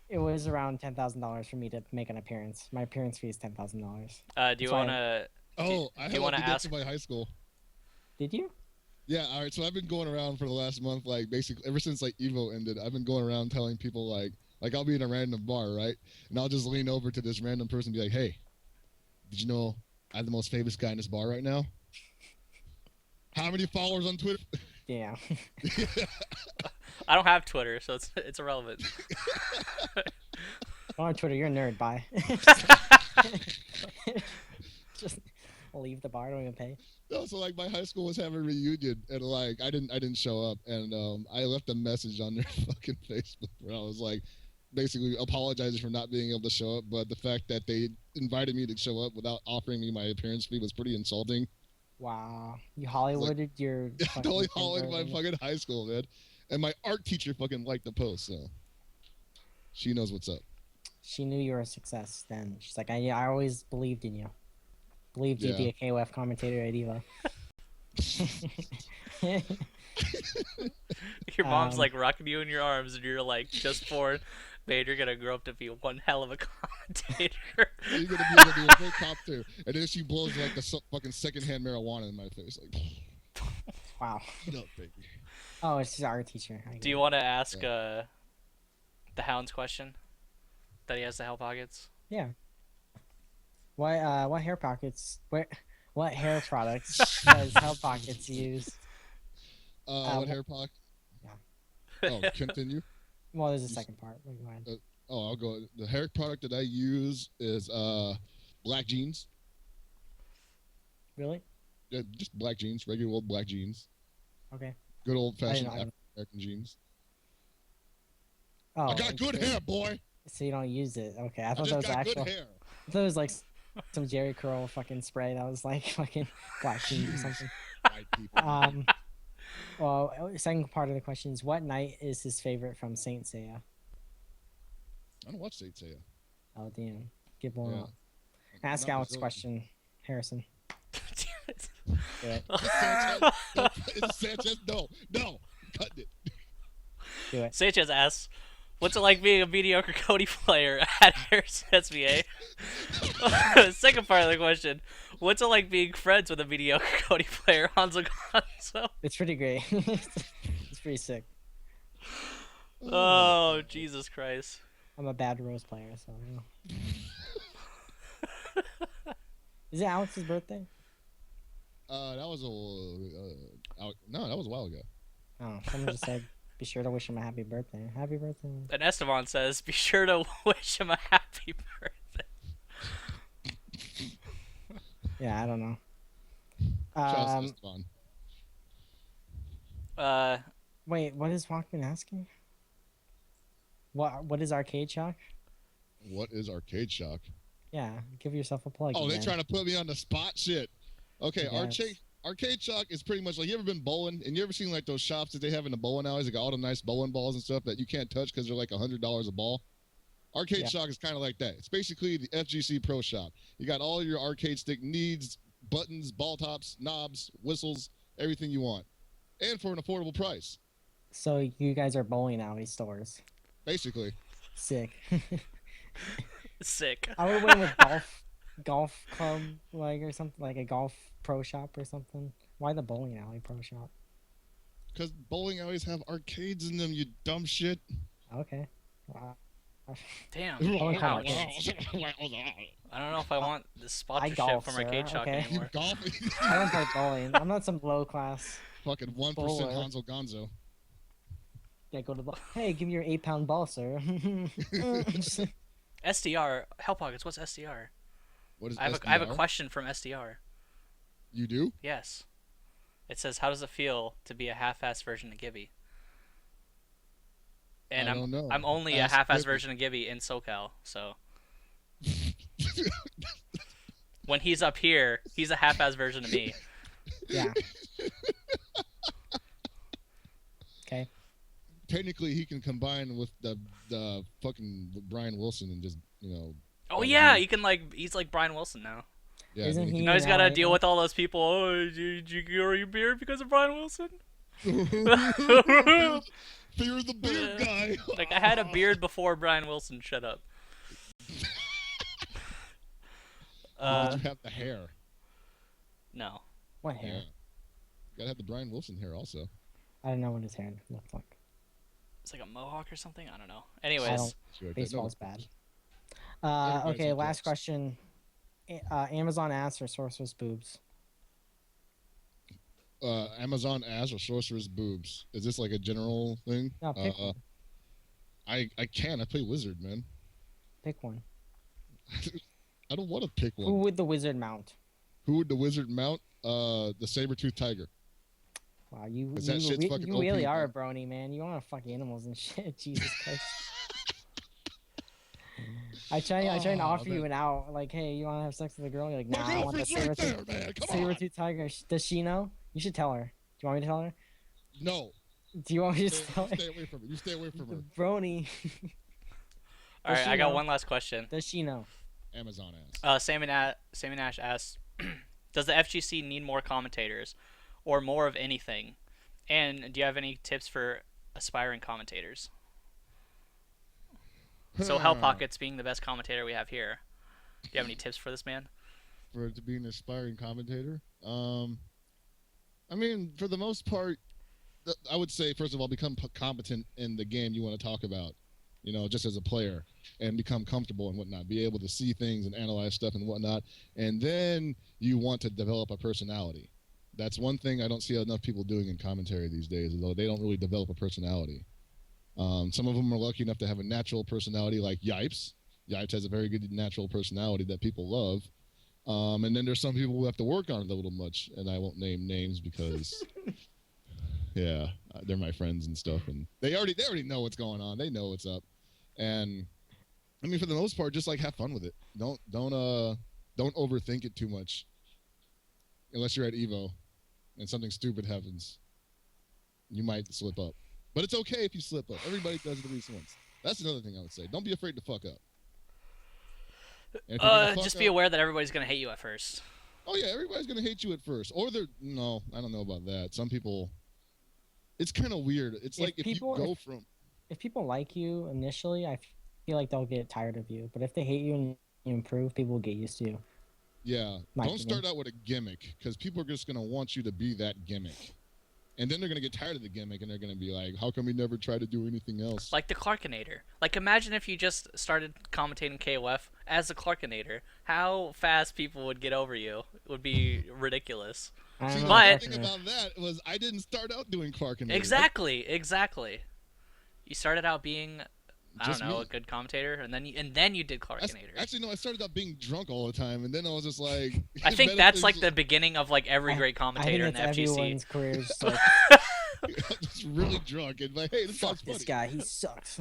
Speaker 1: It was around $10,000 for me to make an appearance. My appearance fee is $10,000.
Speaker 7: Do you want to?
Speaker 3: Oh, I
Speaker 7: do you want to ask?
Speaker 3: my high school.
Speaker 1: Did you?
Speaker 3: Yeah, all right. So I've been going around for the last month, like basically ever since like Evo ended. I've been going around telling people like I'll be in a random bar, right, and I'll just lean over to this random person and be like, "Hey, did you know I'm the most famous guy in this bar right now? How many followers on Twitter?"
Speaker 1: Yeah.
Speaker 7: I don't have Twitter, so it's irrelevant.
Speaker 1: On Twitter, you're a nerd. Bye. Just leave the bar. Don't even pay.
Speaker 3: No, so like my high school was having a reunion, and like I didn't show up, and I left a message on their fucking Facebook where I was like, basically apologizing for not being able to show up, but the fact that they invited me to show up without offering me my appearance fee was pretty insulting.
Speaker 1: Wow, you Hollywooded your.
Speaker 3: I totally Hollywooded my fucking high school, man, and my art teacher fucking liked the post, so she knows what's up.
Speaker 1: She knew you were a success. Then she's like, I always believed in you. Believed you'd be a KOF commentator at Evo.
Speaker 7: Your mom's like rocking you in your arms, and you're like just born. Man, you're gonna grow up to be one hell of a commentator.
Speaker 3: You're gonna be able to be a great cop too, and then she blows like the fucking secondhand marijuana in my face, like.
Speaker 1: Wow.
Speaker 3: No, baby.
Speaker 1: Oh, it's our teacher.
Speaker 7: Do you want to ask the Hound's question that he has the Hellpockets?
Speaker 1: Yeah. What hair pockets? What hair products does Hellpockets use?
Speaker 3: What hair pocket?
Speaker 1: Yeah.
Speaker 3: Oh, continue.
Speaker 1: Well, there's a second part. Go ahead.
Speaker 3: I'll go. The hair product that I use is black jeans.
Speaker 1: Really?
Speaker 3: Yeah, just black jeans, regular old black jeans.
Speaker 1: Okay.
Speaker 3: Good old fashioned
Speaker 1: I didn't-
Speaker 3: African jeans.
Speaker 1: Oh,
Speaker 3: I got good hair, boy.
Speaker 1: So you don't use it? Okay, I
Speaker 3: I
Speaker 1: thought
Speaker 3: just
Speaker 1: that was
Speaker 3: got
Speaker 1: actual.
Speaker 3: good hair.
Speaker 1: I thought it was like some Jerry Curl fucking spray that was like fucking black jeans or something.
Speaker 3: White people.
Speaker 1: Well, second part of the question is, what knight is his favorite from Saint Seiya?
Speaker 3: I don't watch Saint Seiya.
Speaker 1: Oh damn, get blown
Speaker 3: Yeah.
Speaker 1: up. Ask
Speaker 3: Not
Speaker 1: Alex
Speaker 3: Brazilian.
Speaker 1: question, Harrison.
Speaker 3: Yeah,
Speaker 1: Do it.
Speaker 3: It's Sanchez. No, it's Sanchez. No, cut it.
Speaker 1: Do it.
Speaker 7: Sanchez asks, "What's it like being a mediocre Cody player at Harrison SBA?" Second part of the question: What's it like being friends with a mediocre Cody player, Honzo Gonzo?
Speaker 1: It's pretty great. It's pretty sick.
Speaker 7: Oh, Jesus Christ!
Speaker 1: I'm a bad Rose player, so. Is it Alex's birthday?
Speaker 3: That was no, that was a while ago.
Speaker 1: Oh, someone just said, be sure to wish him a happy birthday. Happy birthday.
Speaker 7: And Esteban says, "Be sure to wish him a happy birthday."
Speaker 1: Yeah, I don't know.
Speaker 3: Shout out to Esteban.
Speaker 1: Wait, what is Walkman asking? What is Arcade Shock?
Speaker 3: What is Arcade Shock?
Speaker 1: Yeah, give yourself a plug.
Speaker 3: Oh, they're
Speaker 1: again.
Speaker 3: trying to put me on the spot. Shit. Okay,
Speaker 1: Yes.
Speaker 3: Arcade Shock is pretty much like, you ever been bowling and you ever seen like those shops that they have in the bowling alleys? They got all the nice bowling balls and stuff that you can't touch because they're like $100 a ball. Arcade Shock is kind of like that. It's basically the FGC Pro Shop. You got all your arcade stick needs, buttons, ball tops, knobs, whistles, everything you want, and for an affordable price.
Speaker 1: So you guys are bowling alley stores.
Speaker 3: Basically.
Speaker 1: Sick.
Speaker 7: Sick.
Speaker 1: I would win with golf club like or something, like a golf pro shop or something. Why the bowling alley pro shop?
Speaker 3: Because bowling alleys have arcades in them, you dumb shit.
Speaker 1: Okay.
Speaker 7: Damn.
Speaker 1: I don't call it
Speaker 7: I don't know if I want this sponsorship
Speaker 1: golf,
Speaker 7: from
Speaker 1: sir,
Speaker 7: Arcade Shock
Speaker 1: okay?
Speaker 3: You
Speaker 7: anymore.
Speaker 3: golf?
Speaker 1: I don't play bowling. I'm not some low class.
Speaker 3: Fucking 1%
Speaker 1: Bowler.
Speaker 3: Honzo Gonzo.
Speaker 1: Yeah, go to the. Hey, give me your 8-pound ball, sir.
Speaker 7: SDR, Hellpockets, what's SDR?
Speaker 3: What is
Speaker 7: I have a question from SDR.
Speaker 3: You do?
Speaker 7: Yes. It says, "How does it feel to be a half-assed version of Gibby?" And
Speaker 3: I don't know.
Speaker 7: I'm only
Speaker 3: Ask
Speaker 7: a half-assed
Speaker 3: Gibby.
Speaker 7: version of Gibby in SoCal, so when he's up here, he's a half-assed version of me.
Speaker 1: Yeah. Okay.
Speaker 3: Technically, he can combine with the fucking Brian Wilson and just, you know.
Speaker 7: Oh yeah, you can he's like Brian Wilson now.
Speaker 3: Yeah,
Speaker 1: Isn't
Speaker 3: I mean,
Speaker 1: he-
Speaker 7: Now he's
Speaker 1: in
Speaker 7: got to
Speaker 1: LA
Speaker 7: deal
Speaker 1: now?
Speaker 7: with all those people. Oh, did you grow your beard because of Brian Wilson?
Speaker 3: Fear the beard guy.
Speaker 7: Like, I had a beard before Brian Wilson. Shut up.
Speaker 3: Did you have the hair?
Speaker 7: No.
Speaker 1: What hair?
Speaker 3: Yeah. You gotta have the Brian Wilson hair also.
Speaker 1: I don't know what his hair looks like.
Speaker 7: It's like a mohawk or something. I don't know.
Speaker 1: I
Speaker 7: Anyways,
Speaker 1: don't.
Speaker 3: Sure,
Speaker 1: Baseball's bad.
Speaker 3: Everybody's
Speaker 1: Okay,
Speaker 3: in
Speaker 1: last
Speaker 3: jokes.
Speaker 1: question. Amazon ass or Sorcerer's boobs?
Speaker 3: Amazon ass or sorcerer's boobs. Is this like a general thing?
Speaker 1: No, pick one.
Speaker 3: I can. I play wizard, man.
Speaker 1: Pick one.
Speaker 3: I don't want to pick one.
Speaker 1: Who would the wizard mount?
Speaker 3: Who would the wizard mount? The saber-toothed tiger.
Speaker 1: Wow, you
Speaker 3: 'Cause that shit's fucking OP,
Speaker 1: really are a
Speaker 3: man.
Speaker 1: brony, man. You want to fuck animals and shit. Jesus Christ. I try and offer you
Speaker 3: man.
Speaker 1: an out. Like, hey, you want to have sex with a girl? You're like, nah,
Speaker 3: My
Speaker 1: I want the
Speaker 3: girlfriend's right there, man. Come on.
Speaker 1: saber-tooth tiger. Does she know? You should tell her. Do you want me to tell her?
Speaker 3: No.
Speaker 1: Do you want me to just tell her?
Speaker 3: Stay away from her. You stay away from her.
Speaker 1: Brony.
Speaker 7: all right,
Speaker 1: she
Speaker 7: I got
Speaker 1: know?
Speaker 7: one last question.
Speaker 1: Does she know?
Speaker 3: Amazon ass.
Speaker 7: Salmon Ash asks, "Does the FGC need more commentators, or more of anything? And do you have any tips for aspiring commentators?" So Hellpockets being the best commentator we have here, do you have any tips for this man?
Speaker 3: For it to be an aspiring commentator. I mean, for the most part, I would say, first of all, become competent in the game you want to talk about, you know, just as a player, and become comfortable and whatnot, be able to see things and analyze stuff and whatnot, and then you want to develop a personality. That's one thing I don't see enough people doing in commentary these days, is though they don't really develop a personality. Some of them are lucky enough to have a natural personality, like Yipes. Yipes has a very good natural personality that people love. And then there's some people who have to work on it a little much, and I won't name names because, yeah, they're my friends and stuff, and they already know what's going on. They know what's up, and I mean, for the most part, just like have fun with it. Don't overthink it too much. Unless you're at Evo, and something stupid happens, you might slip up. But it's okay if you slip up. Everybody does it at least once. That's another thing I would say. Don't be afraid to fuck up. And if you're gonna fuck
Speaker 7: Just be
Speaker 3: up-
Speaker 7: aware that everybody's gonna hate you at first.
Speaker 3: Oh yeah, everybody's gonna hate you at first, or they're no. I don't know about that. Some people. It's kind of weird. It's like if you go from.
Speaker 1: If people like you initially, I feel like they'll get tired of you. But if they hate you and you improve, people will get used to you.
Speaker 3: Yeah, don't start out with a gimmick because people are just gonna want you to be that gimmick, and then they're gonna get tired of the gimmick and they're gonna be like, "How come we never try to do anything else?"
Speaker 7: Like the Clarkinator. Like imagine if you just started commentating KOF as the Clarkinator. How fast people would get over you would be ridiculous.
Speaker 3: See,
Speaker 7: but
Speaker 3: the thing about that was I didn't start out doing Clarkinator.
Speaker 7: Exactly. You started out being, I don't know, a good commentator, and then you did Clarkinator.
Speaker 3: Actually, no, I started out being drunk all the time, and then I was just like.
Speaker 7: I think that's like the beginning of like every great commentator in the FGC.
Speaker 1: Everyone's career is like.
Speaker 3: Just really drunk and like, hey, this guy's funny.
Speaker 1: This guy, he sucks.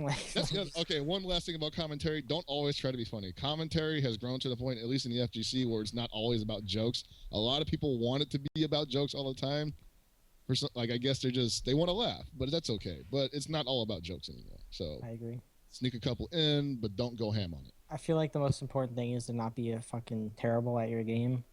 Speaker 3: Okay, one last thing about commentary: don't always try to be funny. Commentary has grown to the point, at least in the FGC, where it's not always about jokes. A lot of people want it to be about jokes all the time. Like, I guess they want to laugh, but that's okay. But it's not all about jokes anymore. So
Speaker 1: I agree.
Speaker 3: Sneak a couple in, but don't go ham on it.
Speaker 1: I feel like the most important thing is to not be a fucking terrible at your game.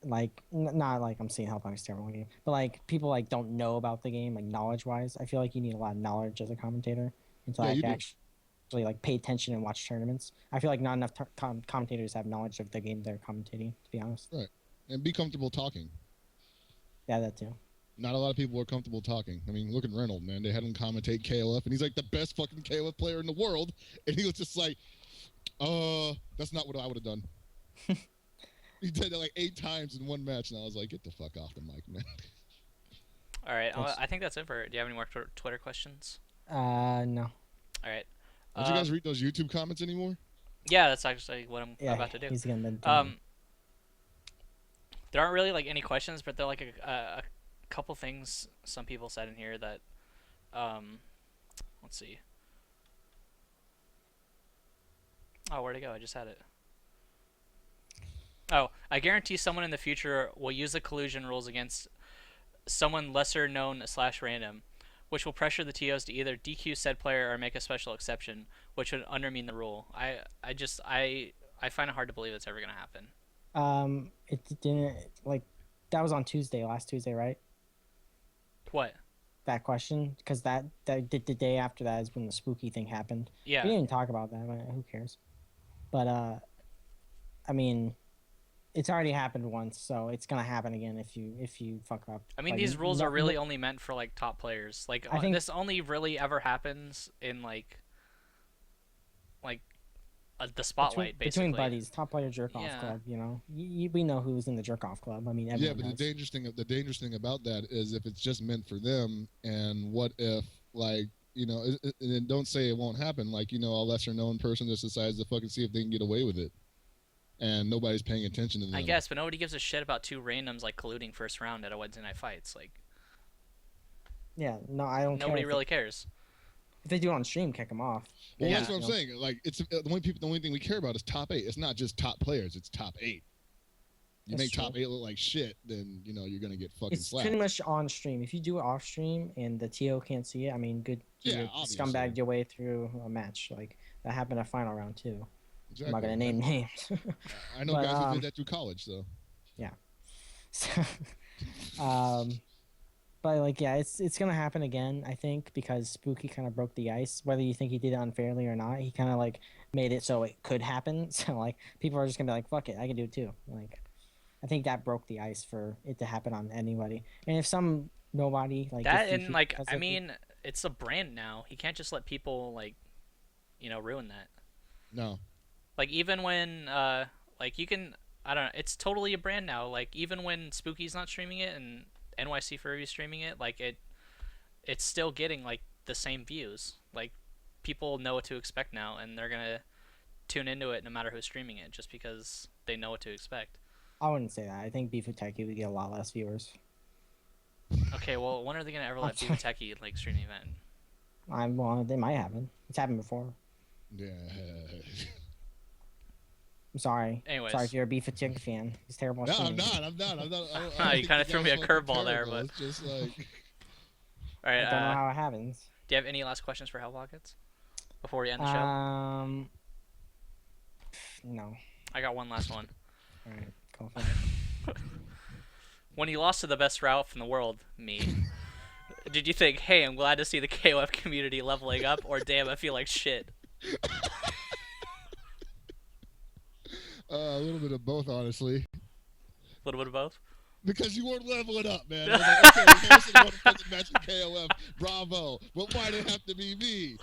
Speaker 1: Like, not like I'm saying Hellpockets terrible game, but like people like don't know about the game, like knowledge-wise. I feel like you need a lot of knowledge as a commentator until I can actually like pay attention and watch tournaments. I feel like not enough commentators have knowledge of the game they're commentating, to be honest.
Speaker 3: Right, and be comfortable talking.
Speaker 1: Yeah, that too.
Speaker 3: Not a lot of people are comfortable talking. I mean, look at Reynolds, man. They had him commentate KOF, and he's like the best fucking KOF player in the world. And he was just like, that's not what I would have done. He did it like 8 times in one match, and I was like, get the fuck off the mic, man.
Speaker 7: All right, I think that's it for it. Do you have any more Twitter questions?
Speaker 1: No.
Speaker 7: All right.
Speaker 3: Did you guys read those YouTube comments anymore?
Speaker 7: Yeah, that's actually what I'm about to do.
Speaker 1: He's gonna
Speaker 7: there aren't really like any questions, but there are like a couple things some people said in here that let's see. Oh, where'd it go? I just had it. Oh, I guarantee someone in the future will use the collusion rules against someone lesser known / random, which will pressure the TOs to either DQ said player or make a special exception, which would undermine the rule. I find it hard to believe it's ever gonna happen.
Speaker 1: It didn't, like, that was on Tuesday, last Tuesday, right?
Speaker 7: What?
Speaker 1: That question, because the day after that is when the spooky thing happened.
Speaker 7: Yeah.
Speaker 1: We didn't even talk about that. But who cares? But I mean, it's already happened once, so it's gonna happen again if you fuck up.
Speaker 7: I mean,
Speaker 1: like,
Speaker 7: these rules are really only meant for like top players. Like I think this only really ever happens in like the spotlight, basically.
Speaker 1: Between buddies, top player jerk off club. You know, we know who's in the jerk off club. I mean,
Speaker 3: yeah, but the dangerous thing about that is if it's just meant for them, and what if like, you know, and don't say it won't happen. Like, you know, a lesser known person just decides to fucking see if they can get away with it, and nobody's paying attention to them.
Speaker 7: I guess, but nobody gives a shit about 2 randoms like colluding first round at a Wednesday night fights. Like,
Speaker 1: yeah, no, I don't.
Speaker 7: Nobody really cares.
Speaker 1: If they do it on stream, kick them off.
Speaker 3: Well, that's what I'm saying. Like, it's the only thing we care about is top 8. It's not just top players. It's top 8. You make top 8 look like shit, then you know you're gonna get fucking slapped.
Speaker 1: It's pretty much on stream. If you do it off stream and the TO can't see it, I mean, good.
Speaker 3: Yeah,
Speaker 1: you scumbagged your way through a match. Like that happened at final round too. Exactly. I'm not gonna name names.
Speaker 3: I know guys who did that through college, so.
Speaker 1: Yeah. But like, yeah, it's gonna happen again, I think, because Spooky kind of broke the ice. Whether you think he did it unfairly or not, he kind of like made it so it could happen. So like, people are just gonna be like, "Fuck it, I can do it too." Like, I think that broke the ice for it to happen on anybody. And if nobody like
Speaker 7: that, and like, I mean, it's a brand now. He can't just let people like, you know, ruin that.
Speaker 3: No.
Speaker 7: Like even when like you can, I don't know, it's totally a brand now. Like even when Spooky's not streaming it and NYC Furby streaming it, like it's still getting like the same views. Like people know what to expect now, and they're gonna tune into it no matter who's streaming it, just because they know what to expect.
Speaker 1: I wouldn't say that. I think Beef with Techie would get a lot less viewers.
Speaker 7: Okay, well, when are they gonna ever let Beef with Techie like stream the event?
Speaker 1: Well, they might happen. It's happened before.
Speaker 3: Yeah.
Speaker 1: I'm sorry.
Speaker 7: Anyways.
Speaker 1: Sorry if you're a Beef with Techie fan. He's terrible.
Speaker 3: No, I'm not.
Speaker 7: You kind of threw me a curveball there, but.
Speaker 3: It's just like.
Speaker 7: All right.
Speaker 1: I don't know how it happens.
Speaker 7: Do you have any last questions for Hellpockets before we end the show?
Speaker 1: No.
Speaker 7: I got one last one.
Speaker 1: All right, go for it.
Speaker 7: When you lost to the best route in the world, me, did you think, hey, I'm glad to see the KOF community leveling up, or damn, I feel like shit?
Speaker 3: A little bit of both, honestly.
Speaker 7: A little bit of both?
Speaker 3: Because you weren't leveling up, man. I was like, okay, Harrison won a fucking match in KOF. Bravo. But why did it have to be me?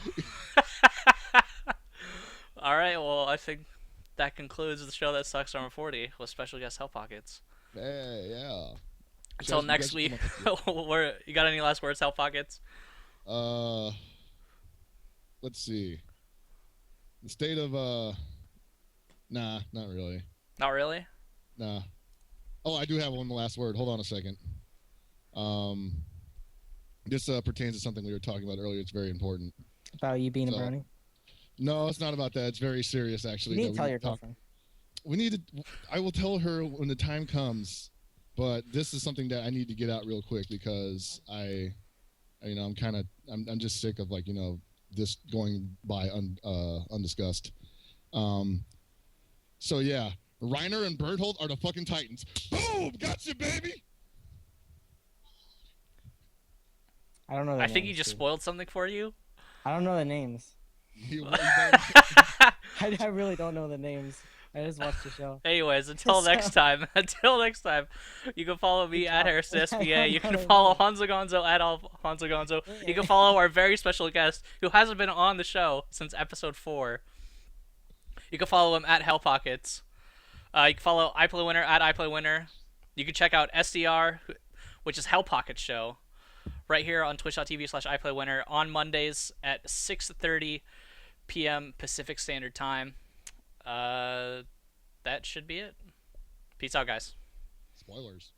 Speaker 7: All right, well, I think that concludes the show that sucks number 40 with special guest Hellpockets.
Speaker 3: Hey, yeah.
Speaker 7: Until next week, you got any last words, Hellpockets?
Speaker 3: Let's see. The state of nah, not really.
Speaker 7: Not really?
Speaker 3: Nah. Oh, I do have one last word. Hold on a second. This pertains to something we were talking about earlier. It's very important.
Speaker 1: About you being a brownie?
Speaker 3: No, it's not about that. It's very serious, actually.
Speaker 1: You need to tell your girlfriend.
Speaker 3: We need to. I will tell her when the time comes. But this is something that I need to get out real quick because I'm just sick of this going by undiscussed. So yeah, Reiner and Berthold are the fucking Titans. Boom, gotcha, baby.
Speaker 1: I don't know.
Speaker 7: I think he just spoiled something for you.
Speaker 1: I don't know the names. I really don't know the names. I just watched the show.
Speaker 7: Anyways, until next time, you can follow me at HarrisonSBA. You can follow Honzo Gonzo at Honzo Gonzo. You can follow our very special guest who hasn't been on the show since episode 4. You can follow him at Hellpockets. You can follow IPLAYWINNER at IPLAYWINNER. You can check out SDR, which is Hellpockets Show, right here on twitch.tv/IPLAYWINNER on Mondays at 6:30 p.m. Pacific Standard Time. That should be it. Peace out, guys.
Speaker 3: Spoilers.